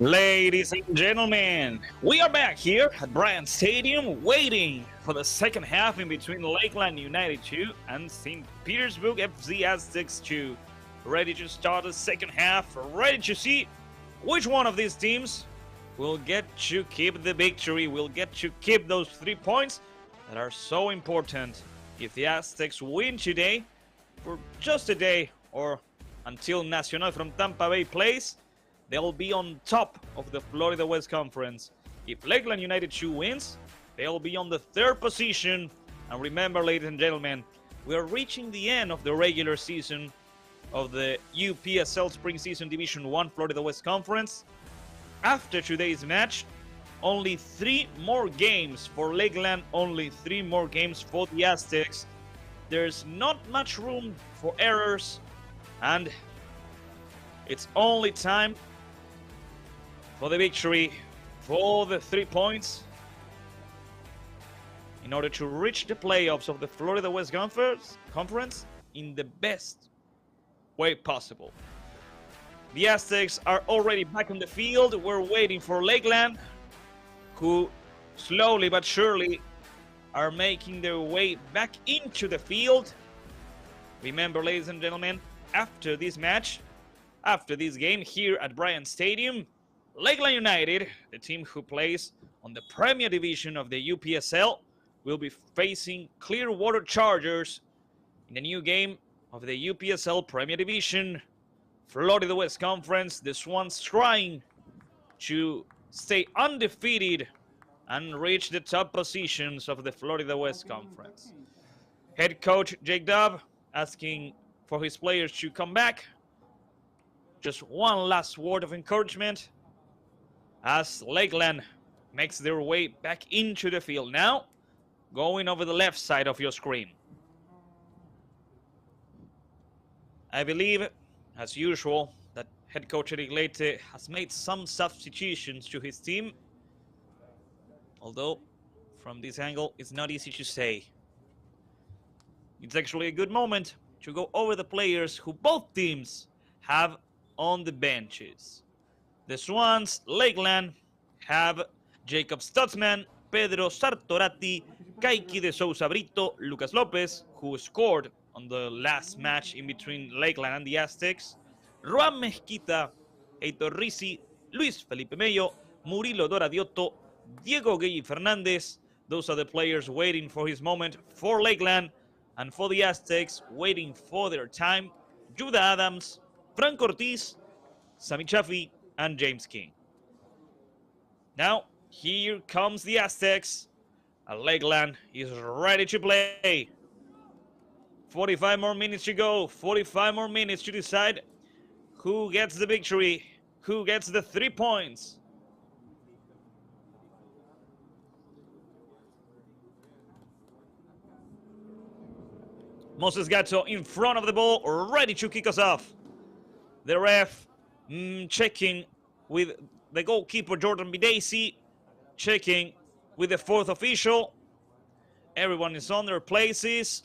Ladies and gentlemen, we are back here at Bryant Stadium waiting for the second half in between Lakeland United 2 and St. Petersburg FC Aztecs 2. Ready to start the second half, ready to see which one of these teams will get to keep the victory, will get to keep those 3 points that are so important. If the Aztecs win today, for just a day or until Nacional from Tampa Bay plays, they'll be on top of the Florida West Conference. If Lakeland United 2 wins, they'll be on the 3rd position. And remember, ladies and gentlemen, we are reaching the end of the regular season of the UPSL Spring Season Division 1 Florida West Conference. After today's match, only 3 more games for Lakeland, only 3 more games for the Aztecs. There's not much room for errors, and it's only time for the victory, for the 3 points, in order to reach the playoffs of the Florida West Conference in the best way possible. The Aztecs are already back on the field. We're waiting for Lakeland, who slowly but surely are making their way back into the field. Remember, ladies and gentlemen, after this match, after this game here at Bryant Stadium, Lakeland United, the team who plays on the Premier Division of the UPSL, will be facing Clearwater Chargers in the new game of the UPSL Premier Division, Florida West Conference. The Swans trying to stay undefeated and reach the top positions of the Florida West Conference. Head coach Jake Dove asking for his players to come back. Just one last word of encouragement as Lakeland makes their way back into the field. Now, going over the left side of your screen. I believe, as usual, that head coach Eric Leite has made some substitutions to his team. Although, from this angle, it's not easy to say. It's actually a good moment to go over the players who both teams have on the benches. The Swans, Lakeland, have Jacob Stutzman, Pedro Sartorati, Kaiki de Sousa Brito, Lucas Lopez, who scored on the last match in between Lakeland and the Aztecs, Juan Mezquita, Heitor Risi, Luis Felipe Mello, Murilo Doradiotto, Diego Gueye Fernandez. Those are the players waiting for his moment for Lakeland, and for the Aztecs waiting for their time, Judah Adams, Frank Ortiz, Sami Chaffee, and James King. Now, here comes the Aztecs. Lakeland is ready to play. 45 more minutes to go. 45 more minutes to decide who gets the victory, who gets the 3 points. Moses Gatto in front of the ball, ready to kick us off. The ref checking with the goalkeeper Jordan Bidesi, checking with the 4th official. Everyone is on their places.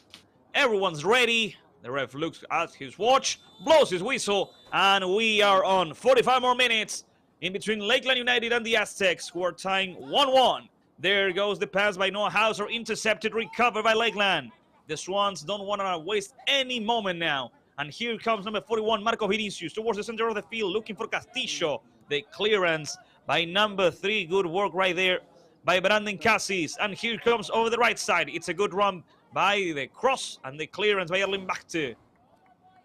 Everyone's ready. The ref looks at his watch, blows his whistle, and we are on. 45 more minutes in between Lakeland United and the Aztecs, who are tying 1-1. There goes the pass by Noah Hauser, intercepted, recovered by Lakeland. The Swans don't want to waste any moment now. And here comes number 41, Marco Vinicius, towards the center of the field, looking for Castillo. The clearance by number 3. Good work right there by Brandon Cassis. And here comes over the right side. It's a good run by the cross and the clearance by Erling Bachte.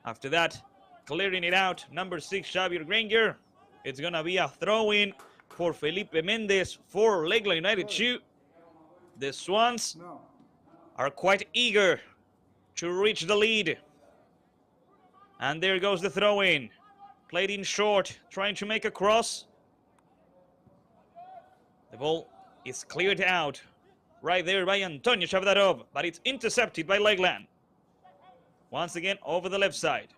After that, clearing it out, number 6, Xavier Granger. It's going to be a throw-in for Felipe Mendez for Lakeland United 2. The Swans are quite eager to reach the lead. And there goes the throw-in. Played in short, trying to make a cross. The ball is cleared out right there by Antonio Shavdarov, but it's intercepted by Lakeland. Once again, over the left side.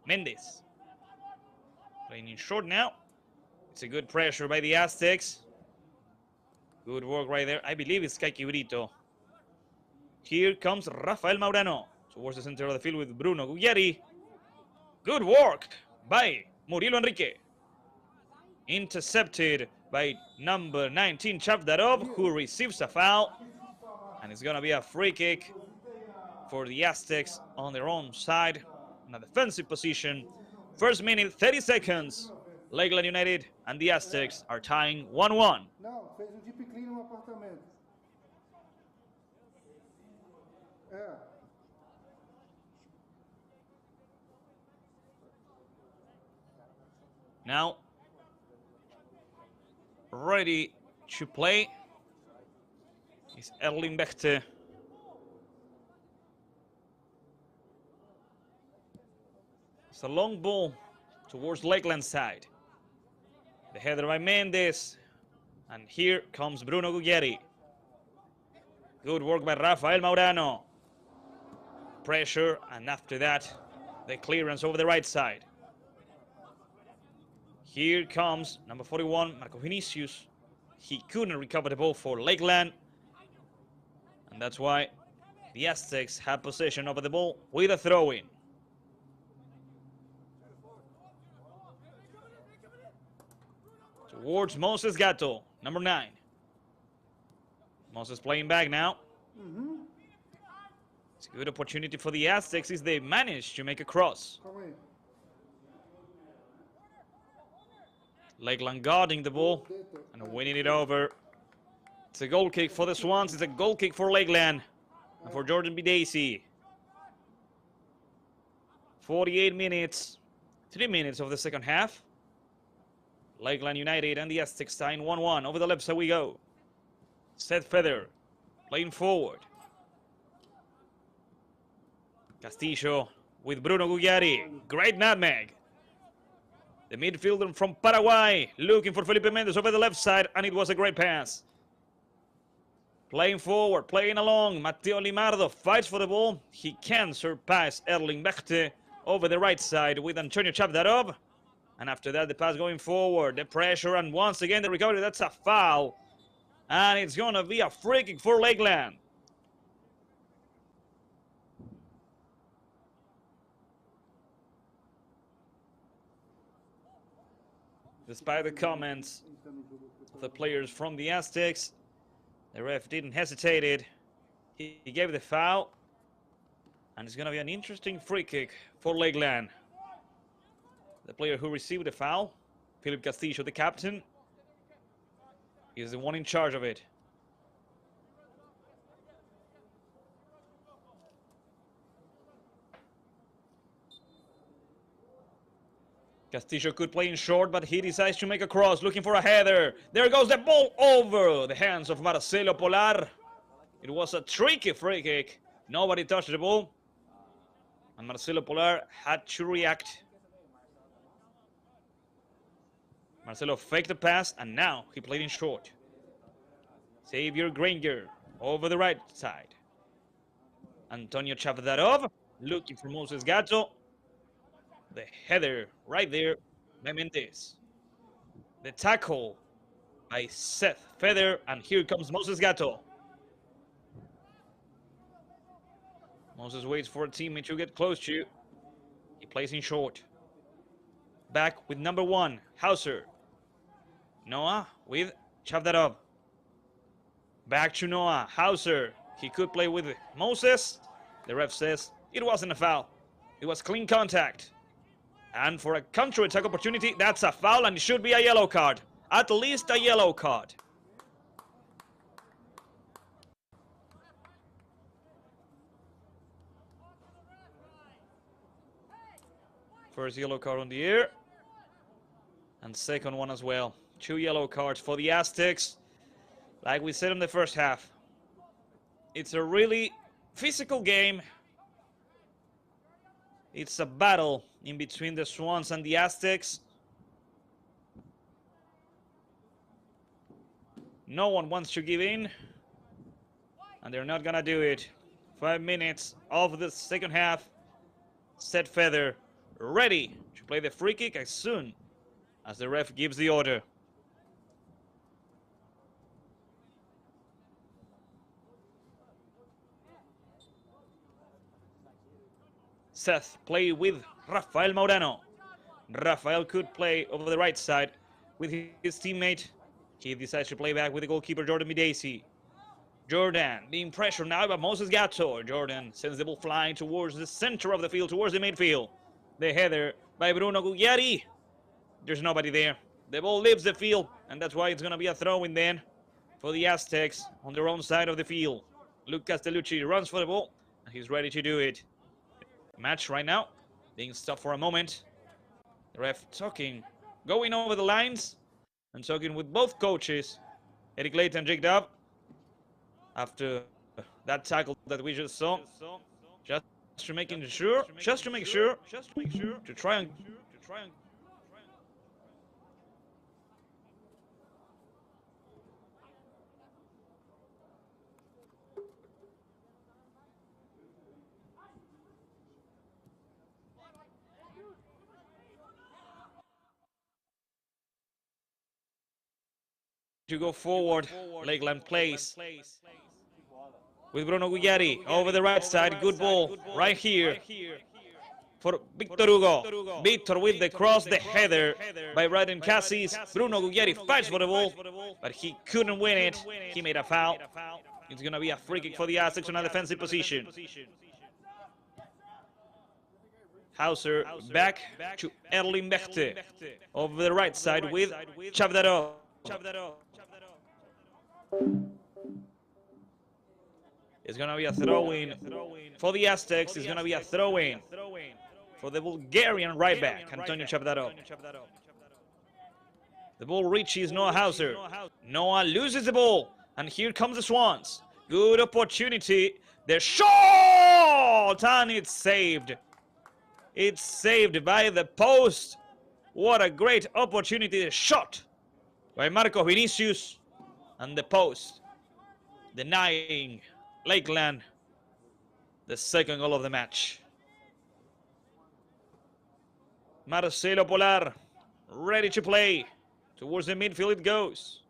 Mendes. Playing in short now. It's a good pressure by the Aztecs. Good work right there. I believe it's Kaiki Brito. Here comes Rafael Maurano towards the center of the field with Bruno Gugliari. Good work by Murilo Enrique. intercepted by number 19, Chavdarov, who receives a foul. And it's going to be a free kick for the Aztecs on their own side in a defensive position. First minute, 30 seconds. Lakeland United and the Aztecs are tying 1-1. Não, fez um deep clean no apartamento. É. Now, ready to play is Erling Bechte. It's a long ball towards Lakeland side. The header by Mendes. And here comes Bruno Guglieri. Good work by Rafael Maurano. Pressure, and after that, the clearance over the right side. Here comes number 41, Marco Vinicius. He couldn't recover the ball for Lakeland. And that's why the Aztecs have possession over the ball with a throw-in. Towards Moses Gatto, number 9. Moses playing back now. It's a good opportunity for the Aztecs if they manage to make a cross. Calma aí. Lakeland guarding the ball and winning it over. It's a goal kick for the Swans. It's a goal kick for Lakeland and for Jordan Bidesi. 48 minutes, 3 minutes of the second half. Lakeland United and the Aztecs tying 1-1. Over the left side we go. Seth Feather playing forward. Castillo with Bruno Gugliari. Great nutmeg. The midfielder from Paraguay looking for Felipe Mendes over the left side, and it was a great pass. Playing forward, playing along. Matteo Limardo fights for the ball. He can surpass Erling Bechte over the right side with Antonio Chavdarov. And after that, the pass going forward, the pressure, and once again the recovery. That's a foul. And it's going to be a free kick for Lakeland. Despite the comments of the players from the Aztecs, the ref didn't hesitate. He gave the foul. And it's going to be an interesting free kick for Lakeland. The player who received the foul, Philip Castillo, the captain, is the one in charge of it. Castillo could play in short, but he decides to make a cross, looking for a header. There goes the ball over the hands of Marcelo Polar. It was a tricky free kick. Nobody touched the ball. And Marcelo Polar had to react. Marcelo faked the pass, and now he played in short. Xavier Granger over the right side. Antonio Chavdarov looking for Moses Gatto. The header right there by Mendes. The tackle by Seth Feather, and here comes Moses Gatto. Moses waits for a teammate to get close to. He plays in short. Back with number 1, Hauser. Noah with Chavdarov. Back to Noah. Hauser. He could play with Moses. The ref says it wasn't a foul. It was clean contact. And for a counter-attack opportunity, that's a foul, and it should be a yellow card. At least a yellow card. First yellow card on the air. And second one as well. 2 yellow cards for the Aztecs. Like we said in the first half, it's a really physical game. It's a battle in between the Swans and the Aztecs. No one wants to give in, and they're not gonna do it. 5 minutes of the second half. Seth Feather ready to play the free kick as soon as the ref gives the order. Seth play with Rafael Maurano. Rafael could play over the right side with his teammate. He decides to play back with the goalkeeper, Jordan Midesi. Jordan being pressured now by Moses Gatto. Jordan sends the ball flying towards the center of the field, towards the midfield. The header by Bruno Gugliari. There's nobody there. The ball leaves the field, and that's why it's going to be a throw-in then for the Aztecs on their own side of the field. Luke Castellucci runs for the ball, and he's ready to do it. Match right now being stopped for a moment. The ref going over the lines and talking with both coaches, Eric Layton and Jake Dove, after that tackle that we just saw. Just to make sure, to try and go forward. Lakeland plays with Bruno Gugliari over the right side. Good ball right here for Victor Hugo. Victor with the cross, the header by Braden Cassis. Bruno Gugliari fights for the ball, but he couldn't win it. He made a foul. It's going to be a free kick for the Aztecs on a defensive position. Hauser back to Erling Bechte over the right side with Chavdarov. It's going to be a throw-in for the Aztecs. It's going to be a throw-in for the Bulgarian right back, Antonio Chavdarov. The ball reaches Noah Hauser. Noah loses the ball, and here comes the Swans. Good opportunity. The shot, and it's saved. It's saved by the post. What a great opportunity. The shot by Marco Vinicius, and the post, denying Lakeland the second goal of the match. Marcelo Polar ready to play. Towards the midfield it goes.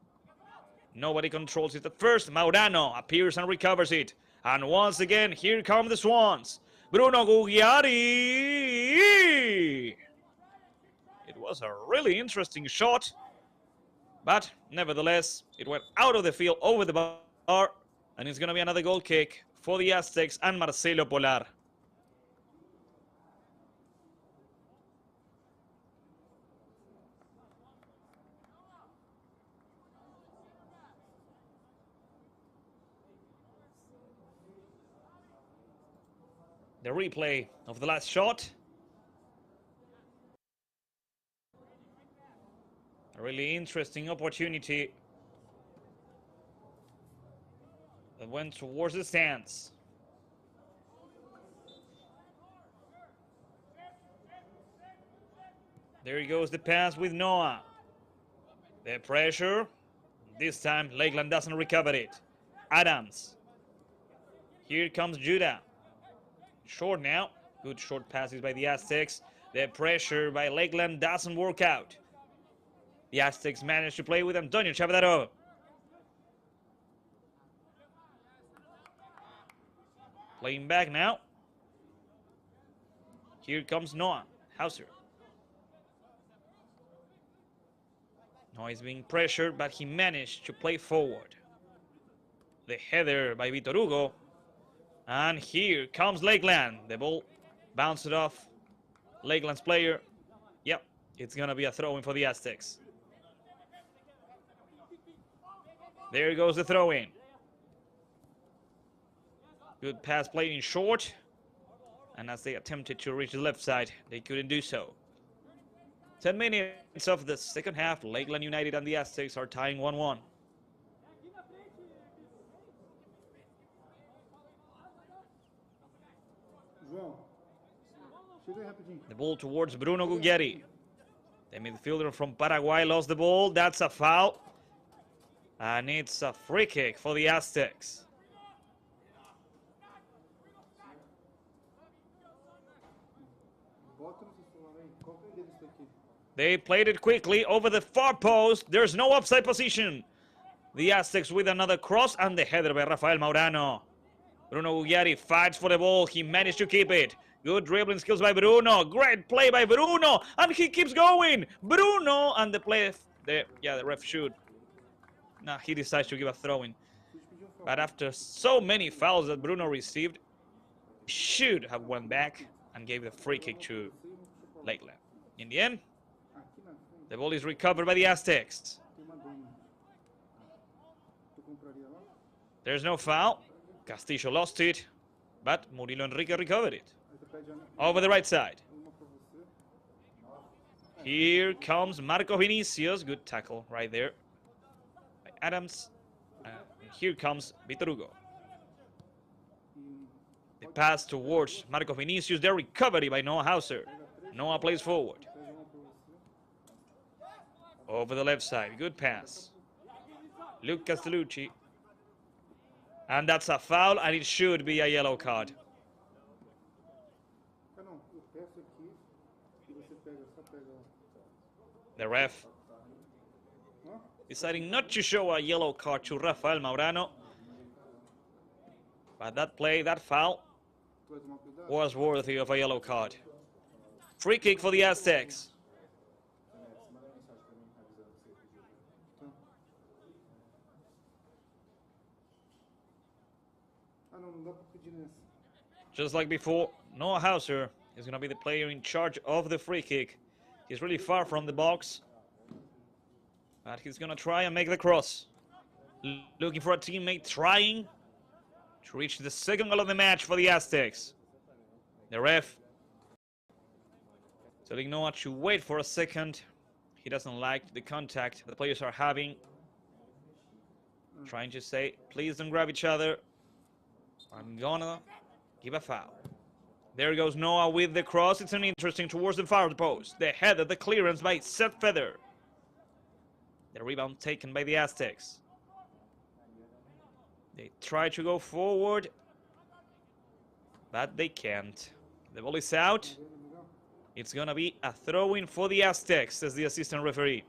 Nobody controls it at first. Maurano appears and recovers it. And once again, here come the Swans. Bruno Gugliari. It was a really interesting shot, but nevertheless, it went out of the field over the bar, and it's going to be another goal kick for the Aztecs and Marcelo Polar. The replay of the last shot. A really interesting opportunity that went towards the stands. There goes the pass with Noah. The pressure. This time Lakeland doesn't recover it. Adams. Here comes Judah. Short now. Good short passes by the Aztecs. The pressure by Lakeland doesn't work out. The Aztecs managed to play with Antonio Chavdarov. Playing back now. Here comes Noah Hauser. Noah is being pressured, but he managed to play forward. The header by Vitor Hugo. And here comes Lakeland. The ball bounced off Lakeland's player. Yep, it's going to be a throw-in for the Aztecs. There goes the throw-in. Good pass played in short. And as they attempted to reach the left side, they couldn't do so. 10 minutes of the second half. Lakeland United and the Aztecs are tying 1-1. The ball towards Bruno Gugliari. The midfielder from Paraguay lost the ball. That's a foul. And it's a free kick for the Aztecs. They played it quickly over the far post. There's no offside position. The Aztecs with another cross and the header by Rafael Maurano. Bruno Gugliari fights for the ball. He managed to keep it. Good dribbling skills by Bruno. Great play by Bruno. And he keeps going. Bruno, and the the ref should. Nah, he decides to give a throw-in. But after so many fouls that Bruno received, he should have went back and gave the free kick to Lakeland. In the end, Aqui na frente the ball is recovered by the Aztecs. tem uma dona. Tu compraria lá? There's no foul. Castillo lost it, but Murilo Enrique recovered it. Aí tu pede Over the right side. uma pra você. Here comes Marco Vinicius. Good tackle right there by Adams. And here comes Vitor Hugo. The pass towards Marco Vinicius. The recovery by Noah Hauser. Noah plays forward. Pede uma pra você. Over the left side. Good pass. Luke Castellucci. And that's a foul, and it should be a yellow card. Ah, não. Eu peço aqui e você pega, só pega lá. The ref Hã? deciding not to show a yellow card to Rafael Maurano. But that play, that foul, Tu vai tomar cuidado? was worthy of a yellow card. Free kick for the Aztecs. Ah, não. Não dá pra pedir nessa. Just like before, Noah Hauser is going to be the player in charge of the free kick. He's really far from the box, but he's going to try and make the cross. Looking for a teammate, trying to reach the second goal of the match for the Aztecs. The ref telling Noah to wait for a second. He doesn't like the contact the players are having. Trying to say, please don't grab each other. I'm gonna give a foul. There goes Noah with the cross. It's an interesting towards the far post. The header, the clearance by Seth Feather. The rebound taken by the Aztecs. They try to go forward, but they can't. The ball is out. It's gonna be a throw-in for the Aztecs, says the assistant referee.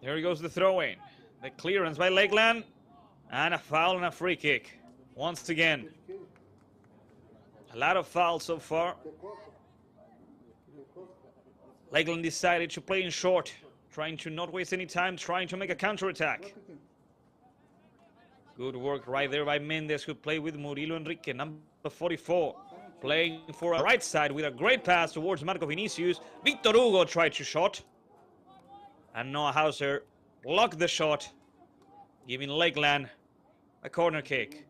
There goes the throw-in. The clearance by Lakeland. And a foul and a free kick. Once again. A lot of fouls so far. Lakeland decided to play in short. Trying to not waste any time. Trying to make a counter-attack. Good work right there by Mendes, who played with Murilo Enrique, number 44. Playing for a right side with a great pass towards Marco Vinicius. Vitor Hugo tried to shot. And Noah Hauser blocked the shot, giving Lakeland a corner kick.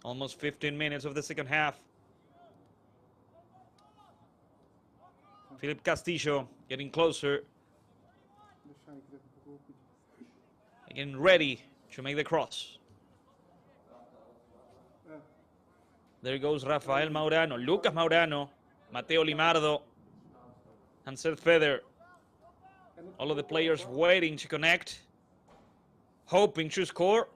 Almost 15 minutes of the second half. Philip Castillo getting closer, getting ready to make the cross. There goes Rafael Maurano, Lucas Maurano, Mateo Limardo, and Seth Feather. All of the players waiting to connect, hoping to score.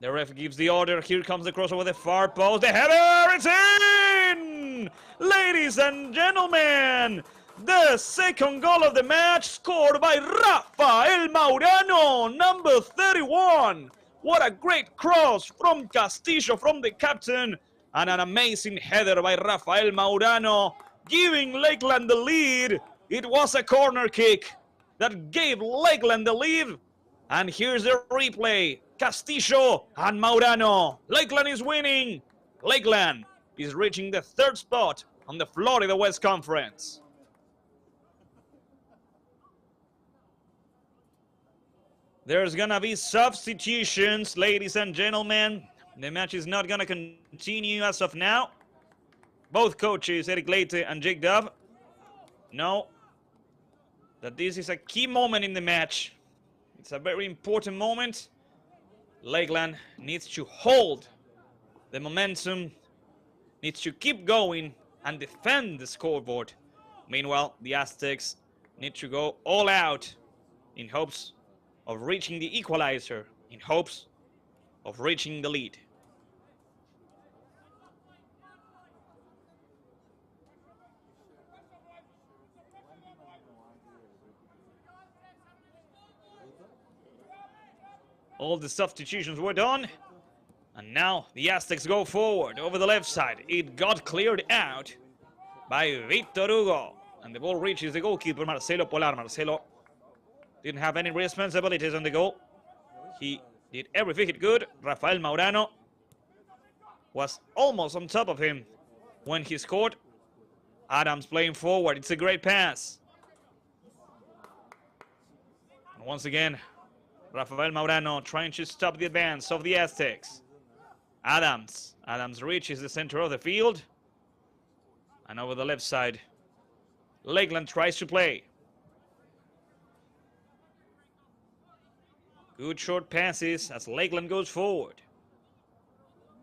The ref gives the order. Here comes the cross over the far post. The header, it's in! Ladies and gentlemen, the second goal of the match scored by Rafael Maurano, number 31. What a great cross from Castillo, from the captain, and an amazing header by Rafael Maurano, giving Lakeland the lead. It was a corner kick that gave Lakeland the lead. And here's the replay. Castillo and Maurano. Lakeland is winning. Lakeland is reaching the third spot on the Florida West Conference. There's gonna be substitutions, ladies and gentlemen. The match is not gonna continue as of now. Both coaches, Eric Leite and Jake Dove, know that this is a key moment in the match. It's a very important moment. Lakeland needs to hold the momentum, needs to keep going and defend the scoreboard. Meanwhile, the Aztecs need to go all out in hopes of reaching the equalizer, in hopes of reaching the lead. All the substitutions were done. And now the Aztecs go forward over the left side. It got cleared out by Victor Hugo. And the ball reaches the goalkeeper, Marcelo Polar. Marcelo didn't have any responsibilities on the goal. He did everything he could. Rafael Maurano was almost on top of him when he scored. Adams playing forward. It's a great pass. And once again, Rafael Maurano trying to stop the advance of the Aztecs. Adams reaches the center of the field. And over the left side, Lakeland tries to play. Good short passes as Lakeland goes forward.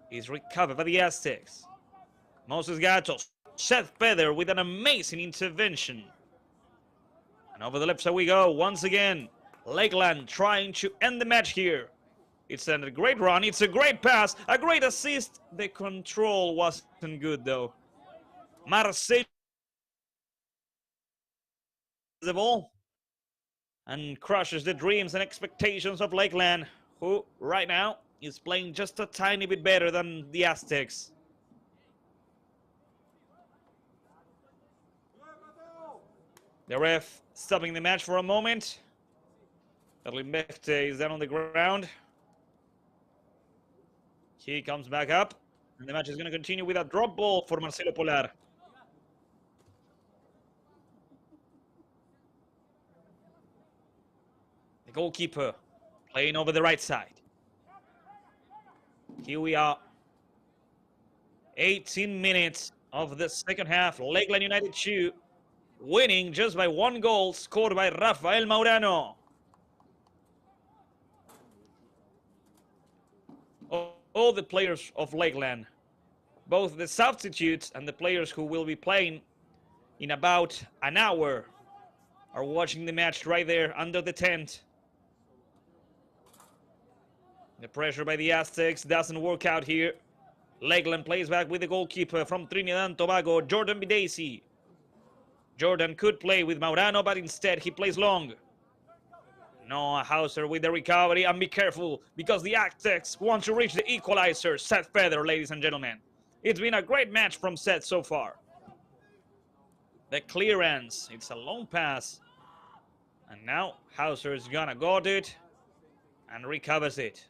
He's recovered by the Aztecs. Moses Gato, Seth Feather with an amazing intervention. And over the left side we go once again. Lakeland trying to end the match here. It's a great run, it's a great pass, a great assist. The control wasn't good though. Marcelo the ball and crushes the dreams and expectations of Lakeland, who right now is playing just a tiny bit better than the Aztecs. The ref stopping the match for a moment. Erlimbekte is down on the ground. He comes back up, and the match is going to continue with a drop ball for Marcelo Polar. The goalkeeper playing over the right side. Here we are. 18 minutes of the second half. Lakeland United 2, winning just by 1 goal, scored by Rafael Maurano. All the players of Lakeland, both the substitutes and the players who will be playing in about an hour, are watching the match right there under the tent. The pressure by the Aztecs doesn't work out here. Lakeland plays back with the goalkeeper from Trinidad and Tobago, Jordan Bidesi. Jordan could play with Maurano, but instead he plays long. Noah Hauser with the recovery, and be careful because the Aztecs want to reach the equalizer. Seth Feather, ladies and gentlemen. It's been a great match from Seth so far. The clearance, it's a long pass. And now Hauser is gonna guard it and recovers it.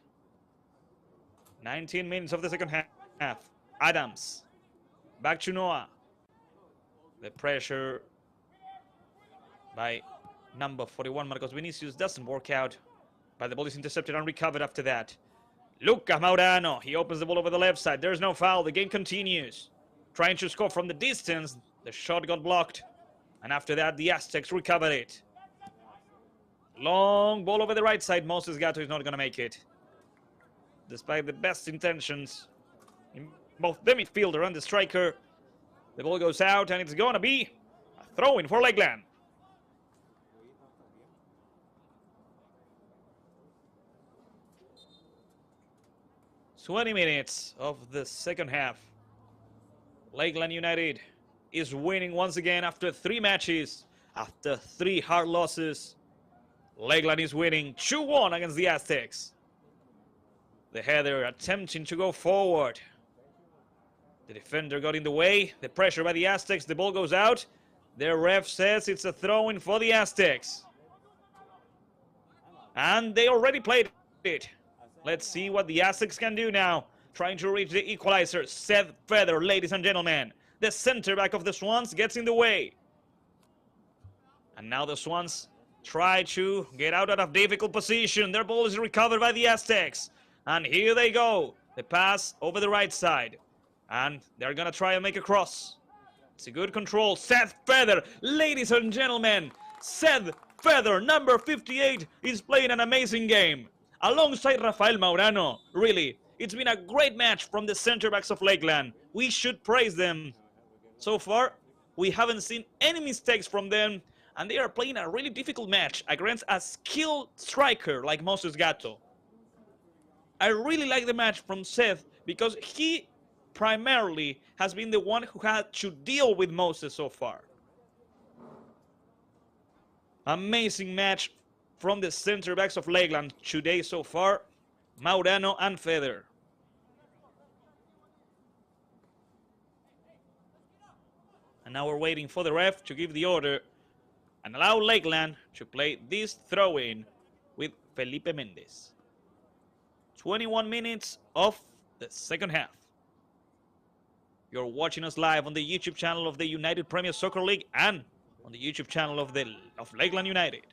19 minutes of the second half. Adams, back to Noah. The pressure by number 41, Marcos Vinicius, doesn't work out, but the ball is intercepted and recovered after that. Lucas Maurano, he opens the ball over the left side. There's no foul. The game continues. Trying to score from the distance. The shot got blocked. And after that, the Aztecs recovered it. Long ball over the right side. Moses Gato is not going to make it. Despite the best intentions in both the midfielder and the striker, the ball goes out, and it's going to be a throw-in for Lakeland. 20 minutes of the second half. Lakeland United is winning once again after 3 matches, after 3 hard losses. Lakeland is winning 2-1 against the Aztecs. The header attempting to go forward. The defender got in the way. The pressure by the Aztecs. The ball goes out. The ref says it's a throw-in for the Aztecs. And they already played it. Let's see what the Aztecs can do now. Trying to reach the equalizer. Seth Feather, ladies and gentlemen. The center back of the Swans gets in the way. And now the Swans try to get out of a difficult position. Their ball is recovered by the Aztecs. And here they go. The pass over the right side. And they're going to try and make a cross. It's a good control. Seth Feather, ladies and gentlemen. Seth Feather, number 58, is playing an amazing game. Alongside Rafael Maurano. Really, it's been a great match from the center backs of Lakeland. We should praise them. So far, we haven't seen any mistakes from them. And they are playing a really difficult match against a skilled striker like Moses Gato. I really like the match from Seth because he primarily has been the one who had to deal with Moses so far. Amazing match from the center backs of Lakeland today so far. Maurano, and Feder. And now we're waiting for the ref to give the order and allow Lakeland to play this throw-in with Felipe Mendez. 21 minutes of the second half. You're watching us live on the YouTube channel of the United Premier Soccer League and on the YouTube channel of Lakeland United.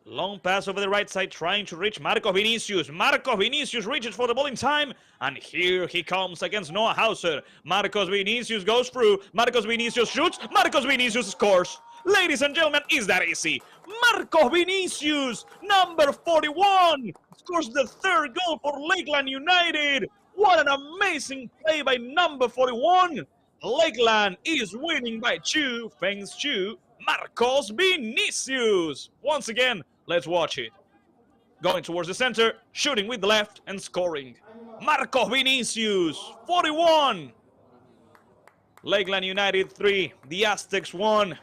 Long pass over the right side, trying to reach Marco Vinicius. Marco Vinicius reaches for the ball in time, and here he comes against Noah Hauser. Marcos Vinicius goes through. Marcos Vinicius shoots. Marcos Vinicius scores. Ladies and gentlemen, is that easy? Marco Vinicius, number 41, scores the third goal for Lakeland United. What an amazing play by number 41. Lakeland is winning by 2 thanks to Marcos Vinicius. Once again, let's watch it. Going towards the center, shooting with the left and scoring. Marcos Vinicius, 41. Lakeland United 3, the Aztecs 1.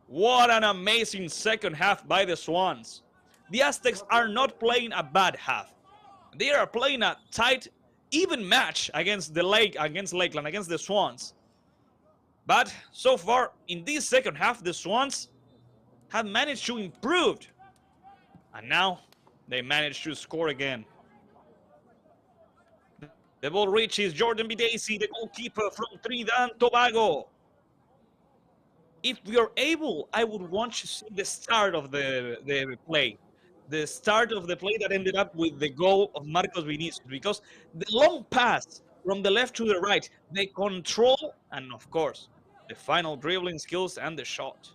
What an amazing second half by the Swans. The Aztecs are not playing a bad half. They are playing a tight, even match against Lakeland, against the Swans. But so far, in this second half, the Swans have managed to improve. And now, they managed to score again. The ball reaches Jordan Bidesi, the goalkeeper from Trinidad and Tobago. If we are able, I would want to see the start of the play. The start of the play that ended up with the goal of Marcos Vinicius. Because the long pass from the left to the right, the control, and of course, the final dribbling skills and the shot.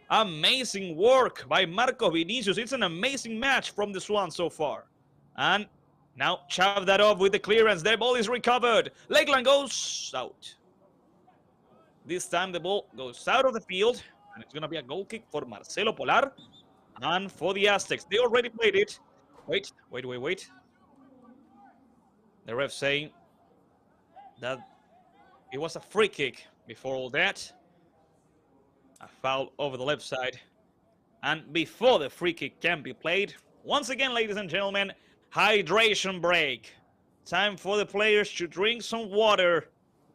Amazing work by Marcos Vinicius. It's an amazing match from the Swans so far. And now shove that off with the clearance. The ball is recovered. Lakeland goes out. This time the ball goes out of the field, and it's going to be a goal kick for Marcelo Polar and for the Aztecs. They already played it. Wait. The ref saying that it was a free kick before all that. A foul over the left side. And before the free kick can be played, once again, ladies and gentlemen, hydration break. Time for the players to drink some water.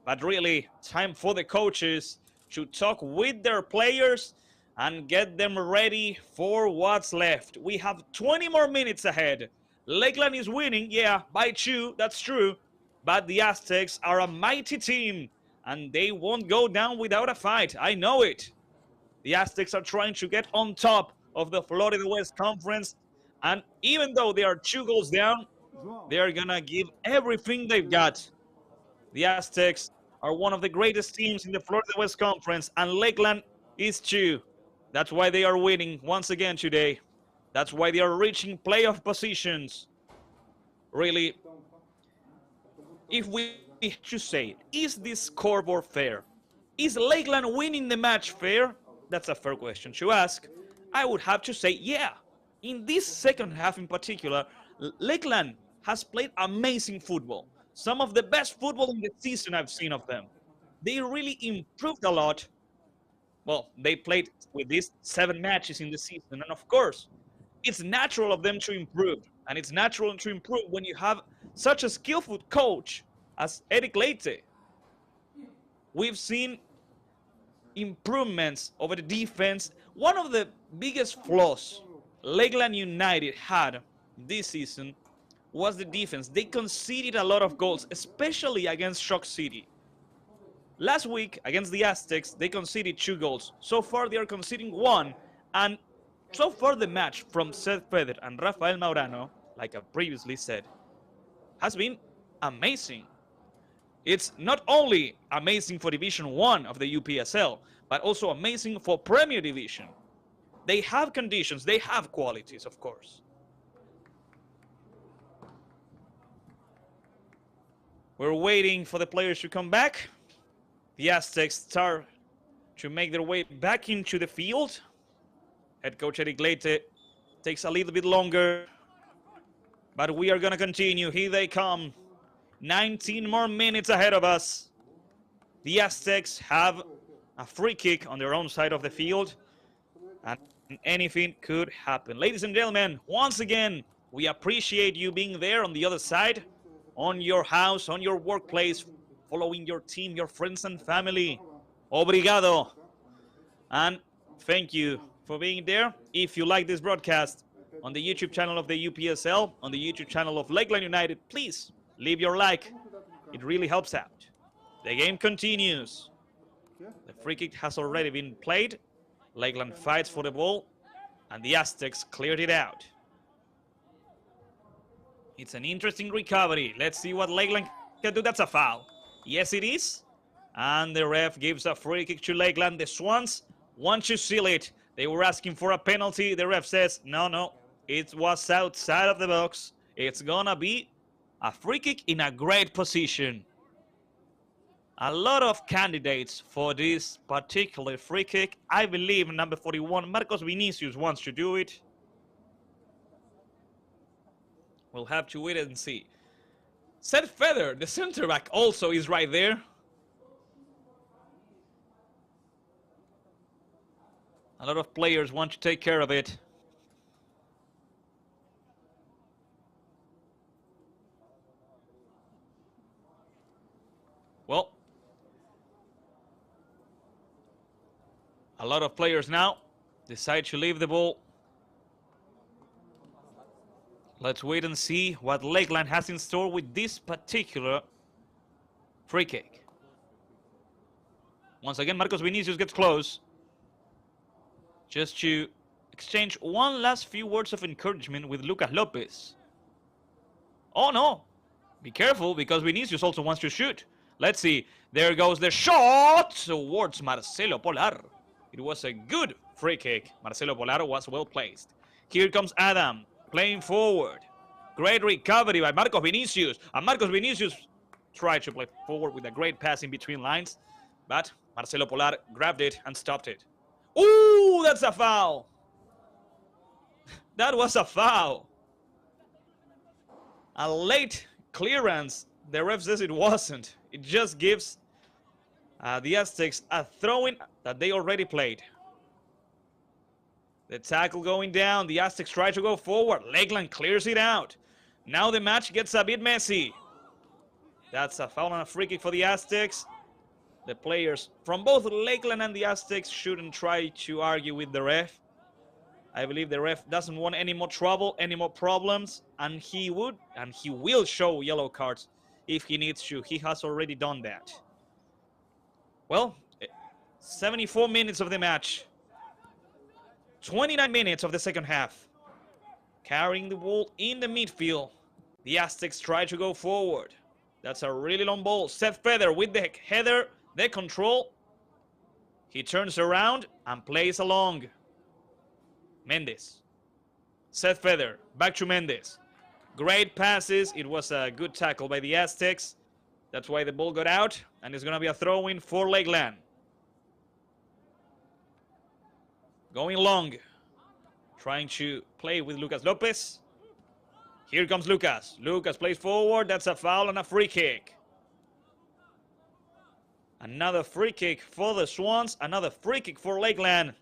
But really, time for the coaches to talk with their players and get them ready for what's left. We have 20 more minutes ahead. Lakeland is winning, yeah, by 2, that's true. But the Aztecs are a mighty team, and they won't go down without a fight. I know it. The Aztecs are trying to get on top of the Florida West Conference, and even though they are 2 goals down, they are gonna give everything they've got. The Aztecs are one of the greatest teams in the Florida West Conference, and Lakeland is too. That's why they are winning once again today. That's why they are reaching playoff positions. Really, if we should say, is this scoreboard fair? Is Lakeland winning the match fair? That's a fair question to ask. I would have to say, yeah. In this second half in particular, Lakeland has played amazing football. Some of the best football in the season I've seen of them. They really improved a lot. Well, they played with these 7 matches in the season. And of course, it's natural of them to improve. And it's natural to improve when you have such a skillful coach as Eric Leite. We've seen improvements over the defense. One of the biggest flaws Lakeland United had this season was the defense. They conceded a lot of goals, especially against Shock City. Last week, against the Aztecs, they conceded 2 goals. So far, they are conceding 1. And so far, the match from Seth Feder and Rafael Maurano, like I previously said, has been amazing. It's not only amazing for Division 1 of the UPSL, but also amazing for Premier Division. They have conditions, they have qualities, of course. We're waiting for the players to come back. The Aztecs start to make their way back into the field. Head coach Eric Leite takes a little bit longer, but we are going to continue. Here they come. 19 more minutes ahead of us. The Aztecs have a free kick on their own side of the field, and anything could happen. Ladies and gentlemen, once again, We appreciate you being there on the other side, on your house, on your workplace, following your team, your friends and family. Obrigado. And thank you for being there. If you like this broadcast on the YouTube channel of the UPSL, on the YouTube channel of Lakeland United, please leave your like. It really helps out. The game continues. The free kick has already been played. Lakeland fights for the ball, and the Aztecs cleared it out. It's an interesting recovery. Let's see what Lakeland can do. That's a foul. Yes, it is. And the ref gives a free kick to Lakeland. The Swans want to seal it. They were asking for a penalty. The ref says, no, it was outside of the box. It's gonna be a free kick in a great position. A lot of candidates for this particular free kick. I believe number 41, Marcos Vinicius, wants to do it. We'll have to wait and see. Seth Feather, the center back, also is right there. A lot of players want to take care of it. Well, a lot of players now decide to leave the ball. Let's wait and see what Lakeland has in store with this particular free kick. Once again, Marcos Vinicius gets close. Just to exchange one last few words of encouragement with Lucas Lopez. Oh no! Be careful, because Vinicius also wants to shoot. Let's see. There goes the shot towards Marcelo Polar. It was a good free kick. Marcelo Polar was well placed. Here comes Adam, playing forward. Great recovery by Marcos Vinicius. And Marcos Vinicius tried to play forward with a great pass in between lines. But Marcelo Polar grabbed it and stopped it. Ooh, that's a foul. That was a foul. A late clearance. The ref says it wasn't. It just gives the Aztecs a throw-in that they already played. The tackle going down. The Aztecs try to go forward. Lakeland clears it out. Now the match gets a bit messy. That's a foul and a free kick for the Aztecs. The players from both Lakeland and the Aztecs shouldn't try to argue with the ref. I believe the ref doesn't want any more trouble, any more problems, and he will show yellow cards if he needs to. He has already done that. Well, 74 minutes of the match. 29 minutes of the second half. Carrying the ball in the midfield. The Aztecs try to go forward. That's a really long ball. Seth Feather with the header, the control. He turns around and plays along. Mendes. Seth Feather, back to Mendes. Great passes. It was a good tackle by the Aztecs. That's why the ball got out, and it's going to be a throw-in for Lakeland. Going long. Trying to play with Lucas Lopez. Here comes Lucas. Lucas plays forward. That's a foul and a free kick. Another free kick for the Swans. Another free kick for Lakeland.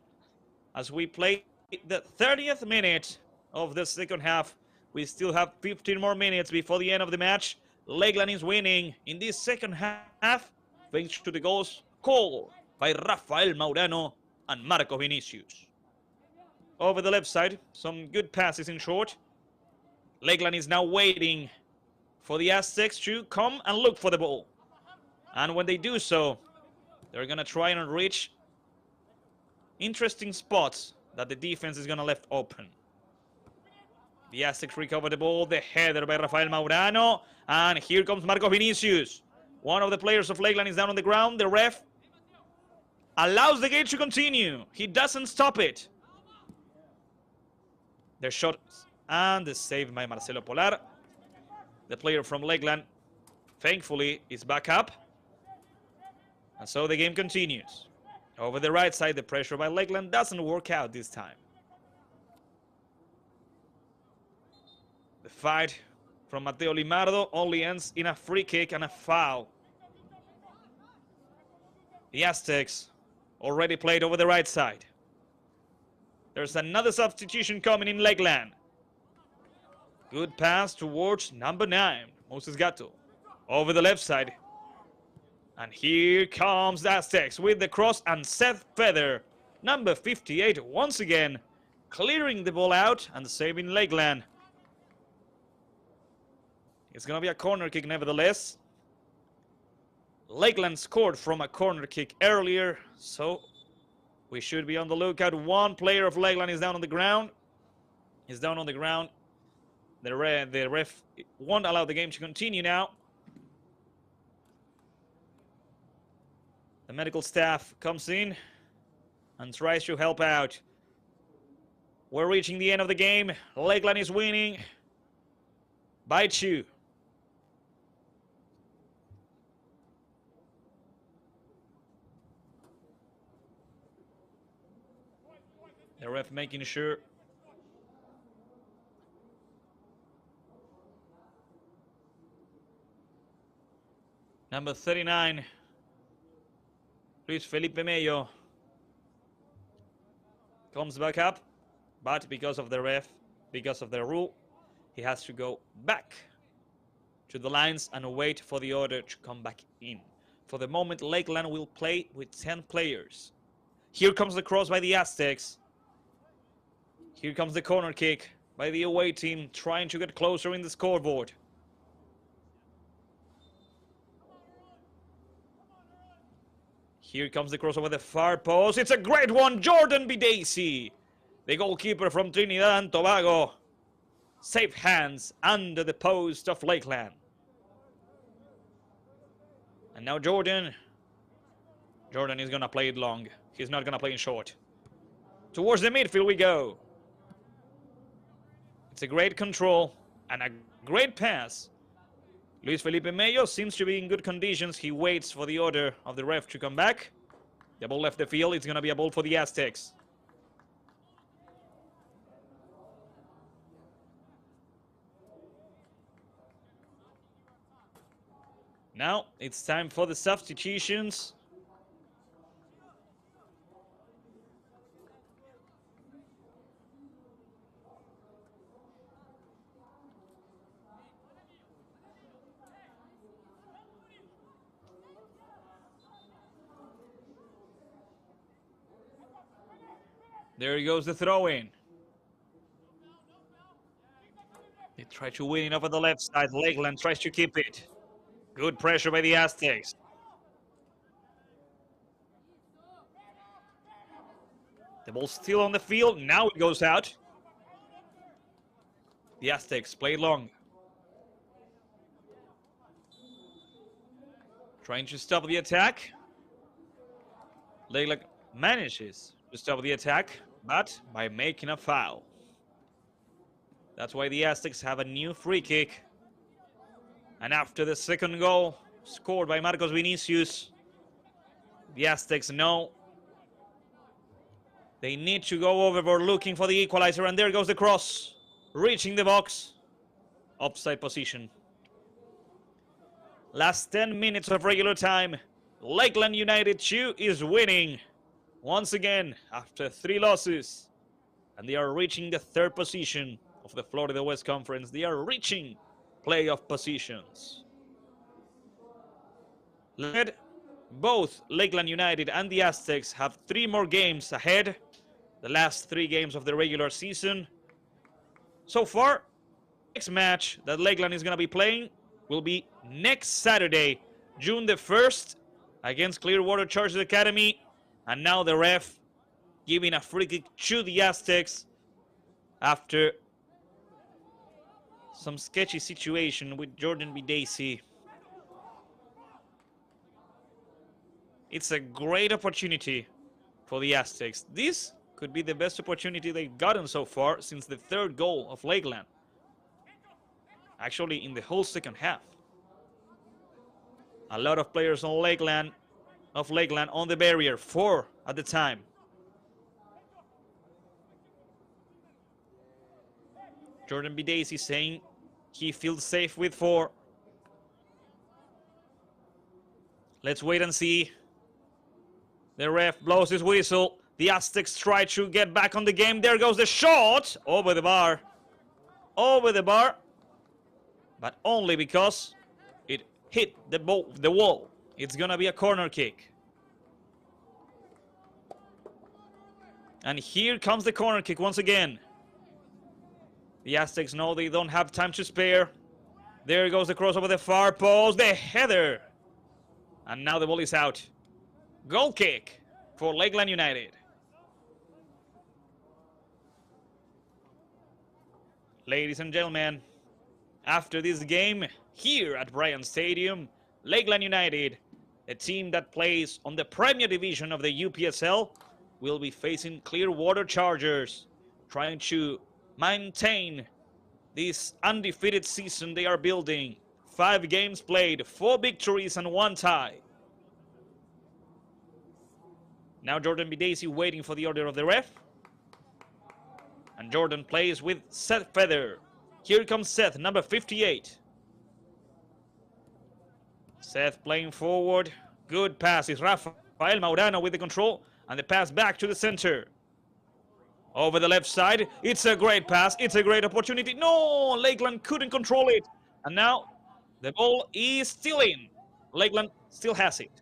As we play the 30th minute of the second half. We still have 15 more minutes before the end of the match. Lakeland is winning in this second half thanks to the goals scored by Rafael Maurano and Marcos Vinicius. Over the left side, some good passes in short. Lakeland is now waiting for the Aztecs to come and look for the ball. And when they do so, they're going to try and reach interesting spots that the defense is going to left open. The Aztecs recover the ball, the header by Rafael Maurano, and here comes Marcos Vinicius. One of the players of Lakeland is down on the ground. The ref allows the game to continue. He doesn't stop it. Their shot and the save by Marcelo Polar. The player from Lakeland, thankfully, is back up. And so the game continues. Over the right side, the pressure by Lakeland doesn't work out this time. The fight from Mateo Limardo only ends in a free kick and a foul. The Aztecs already played over the right side. There's another substitution coming in Lakeland. Good pass towards number 9, Moses Gato. Over the left side. And here comes the Aztecs with the cross and Seth Feather. Number 58 once again clearing the ball out and saving Lakeland. It's going to be a corner kick nevertheless. Lakeland scored from a corner kick earlier, so we should be on the lookout. One player of Lakeland is down on the ground. He's down on the ground. The ref won't allow the game to continue now. The medical staff comes in and tries to help out. We're reaching the end of the game. Lakeland is winning by 2. The ref making sure. Number 39, Luis Felipe Mello, comes back up, but because of the ref, because of the rule, he has to go back to the lines and wait for the order to come back in. For the moment, Lakeland will play with 10 players. Here comes the cross by the Aztecs. Here comes the corner kick by the away team, trying to get closer in the scoreboard. Here comes the cross over the far post. It's a great one. Jordan Bidacy, the goalkeeper from Trinidad and Tobago. Safe hands under the post of Lakeland. And now Jordan. Jordan is going to play it long. He's not going to play it short. Towards the midfield we go. It's a great control and a great pass. Luis Felipe Mello seems to be in good conditions. He waits for the order of the ref to come back. The ball left the field. It's going to be a ball for the Aztecs. Now it's time for the substitutions. There goes the throw-in. They try to win it over the left side. Lakeland tries to keep it. Good pressure by the Aztecs. The ball's still on the field. Now it goes out. The Aztecs play long. Trying to stop the attack. Lakeland manages to stop the attack, but by making a foul. That's why the Aztecs have a new free kick. And after the second goal scored by Marcos Vinicius, the Aztecs know they need to go overboard looking for the equalizer. And there goes the cross, reaching the box. Offside position. Last 10 minutes of regular time. Lakeland United 2 is winning once again after 3 losses. And they are reaching the 3rd position of the Florida West Conference. They are reaching playoff positions. Both Lakeland United and the Aztecs have 3 more games ahead. The last 3 games of the regular season. So far, next match that Lakeland is going to be playing will be next Saturday, June the 1st, against Clearwater Chargers Academy. And now the ref giving a free kick to the Aztecs after some sketchy situation with Jordan Bidacy. It's a great opportunity for the Aztecs. This could be the best opportunity they've gotten so far since the 3rd goal of Lakeland. Actually, in the whole second half. A lot of players on Lakeland on the barrier, 4 at the time. Jordan Bidacy saying he feels safe with 4. Let's wait and see. The ref blows his whistle. The Aztecs try to get back on the game. There goes the shot over the bar. over the bar, but only because it hit the wall. It's gonna be a corner kick. And here comes the corner kick once again. The Aztecs know they don't have time to spare. There goes the cross over the far post, the header. And now the ball is out. Goal kick for Lakeland United. Ladies and gentlemen, after this game here at Bryan Stadium, Lakeland United, a team that plays on the Premier Division of the UPSL, will be facing Clearwater Chargers, trying to maintain this undefeated season they are building. 5 games played, 4 victories and 1 tie. Now Jordan Bidesi waiting for the order of the ref. And Jordan plays with Seth Feather. Here comes Seth, number 58. Seth playing forward. Good pass is Rafael Maurano with the control. And the pass back to the center. Over the left side. It's a great pass. It's a great opportunity. No, Lakeland couldn't control it. And now the ball is still in. Lakeland still has it.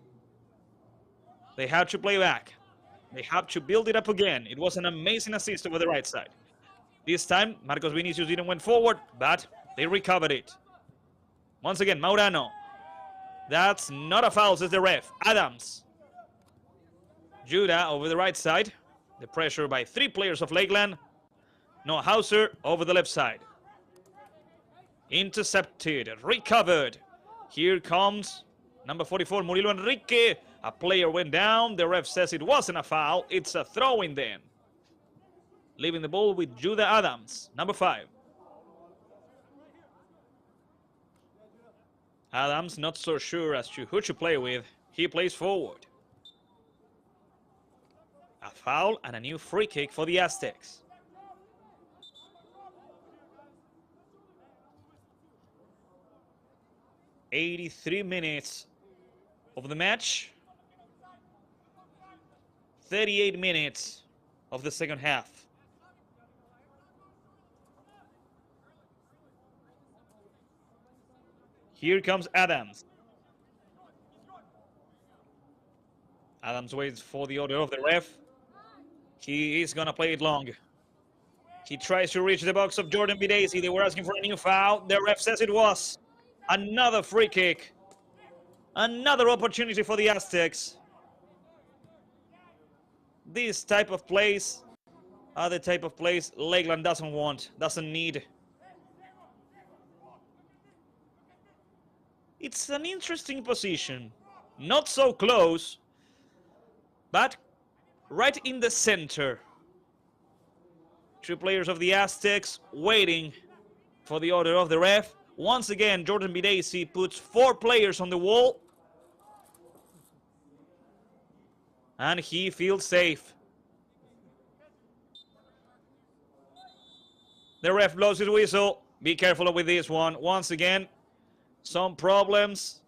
They have to play back. They have to build it up again. It was an amazing assist over the right side. This time, Marcos Vinicius didn't went forward, but they recovered it. Once again, Maurano. That's not a foul, says the ref. Adams. Judah over the right side. The pressure by 3 players of Lakeland. Noah Hauser over the left side. Intercepted, recovered. Here comes number 44, Murilo Enrique. A player went down. The ref says it wasn't a foul. It's a throw-in then. Leaving the ball with Judah Adams, number 5. Adams not so sure as to who to play with. He plays forward. A foul and a new free kick for the Aztecs. "83 minutes of the match. 38 minutes of the second half. Here comes Adams. Adams waits for the order of the ref. He is going to play it long. He tries to reach the box of Jordan Bidesi. They were asking for a new foul. The ref says it was. Another free kick. Another opportunity for the Aztecs. This type of plays are the type of plays Lakeland doesn't want, doesn't need. It's an interesting position. Not so close, but right in the center. 2 players of the Aztecs waiting for the order of the ref. Once again, Jordan Bidesi puts 4 players on the wall. And he feels safe. The ref blows his whistle. Be careful with this one. Once again, some problems,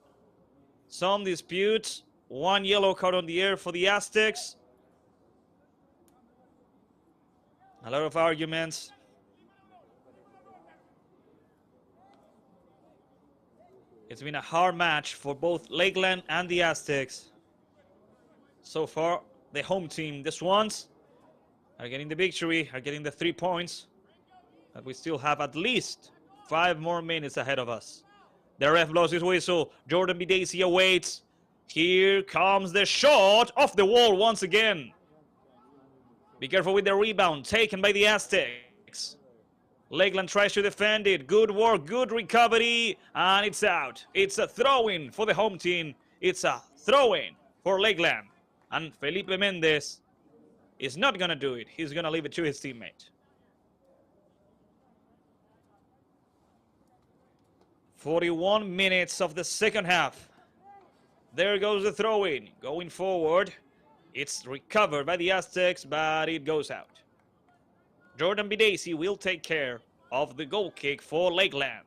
some disputes. 1 yellow card on the air for the Aztecs. A lot of arguments. It's been a hard match for both Lakeland and the Aztecs. So far, the home team, the Swans, are getting the victory, are getting the 3 points. But we still have at least 5 more minutes ahead of us. The ref blows his whistle. Jordan Bidesi awaits. Here comes the shot off the wall once again. Be careful with the rebound taken by the Aztecs. Lakeland tries to defend it. Good work, good recovery, and it's out. It's a throw-in for the home team. It's a throw-in for Lakeland. And Felipe Mendez is not going to do it. He's going to leave it to his teammate. 41 minutes of the second half. There goes the throw-in. Going forward. It's recovered by the Aztecs, but it goes out. Jordan Bidesi will take care of the goal kick for Lakeland.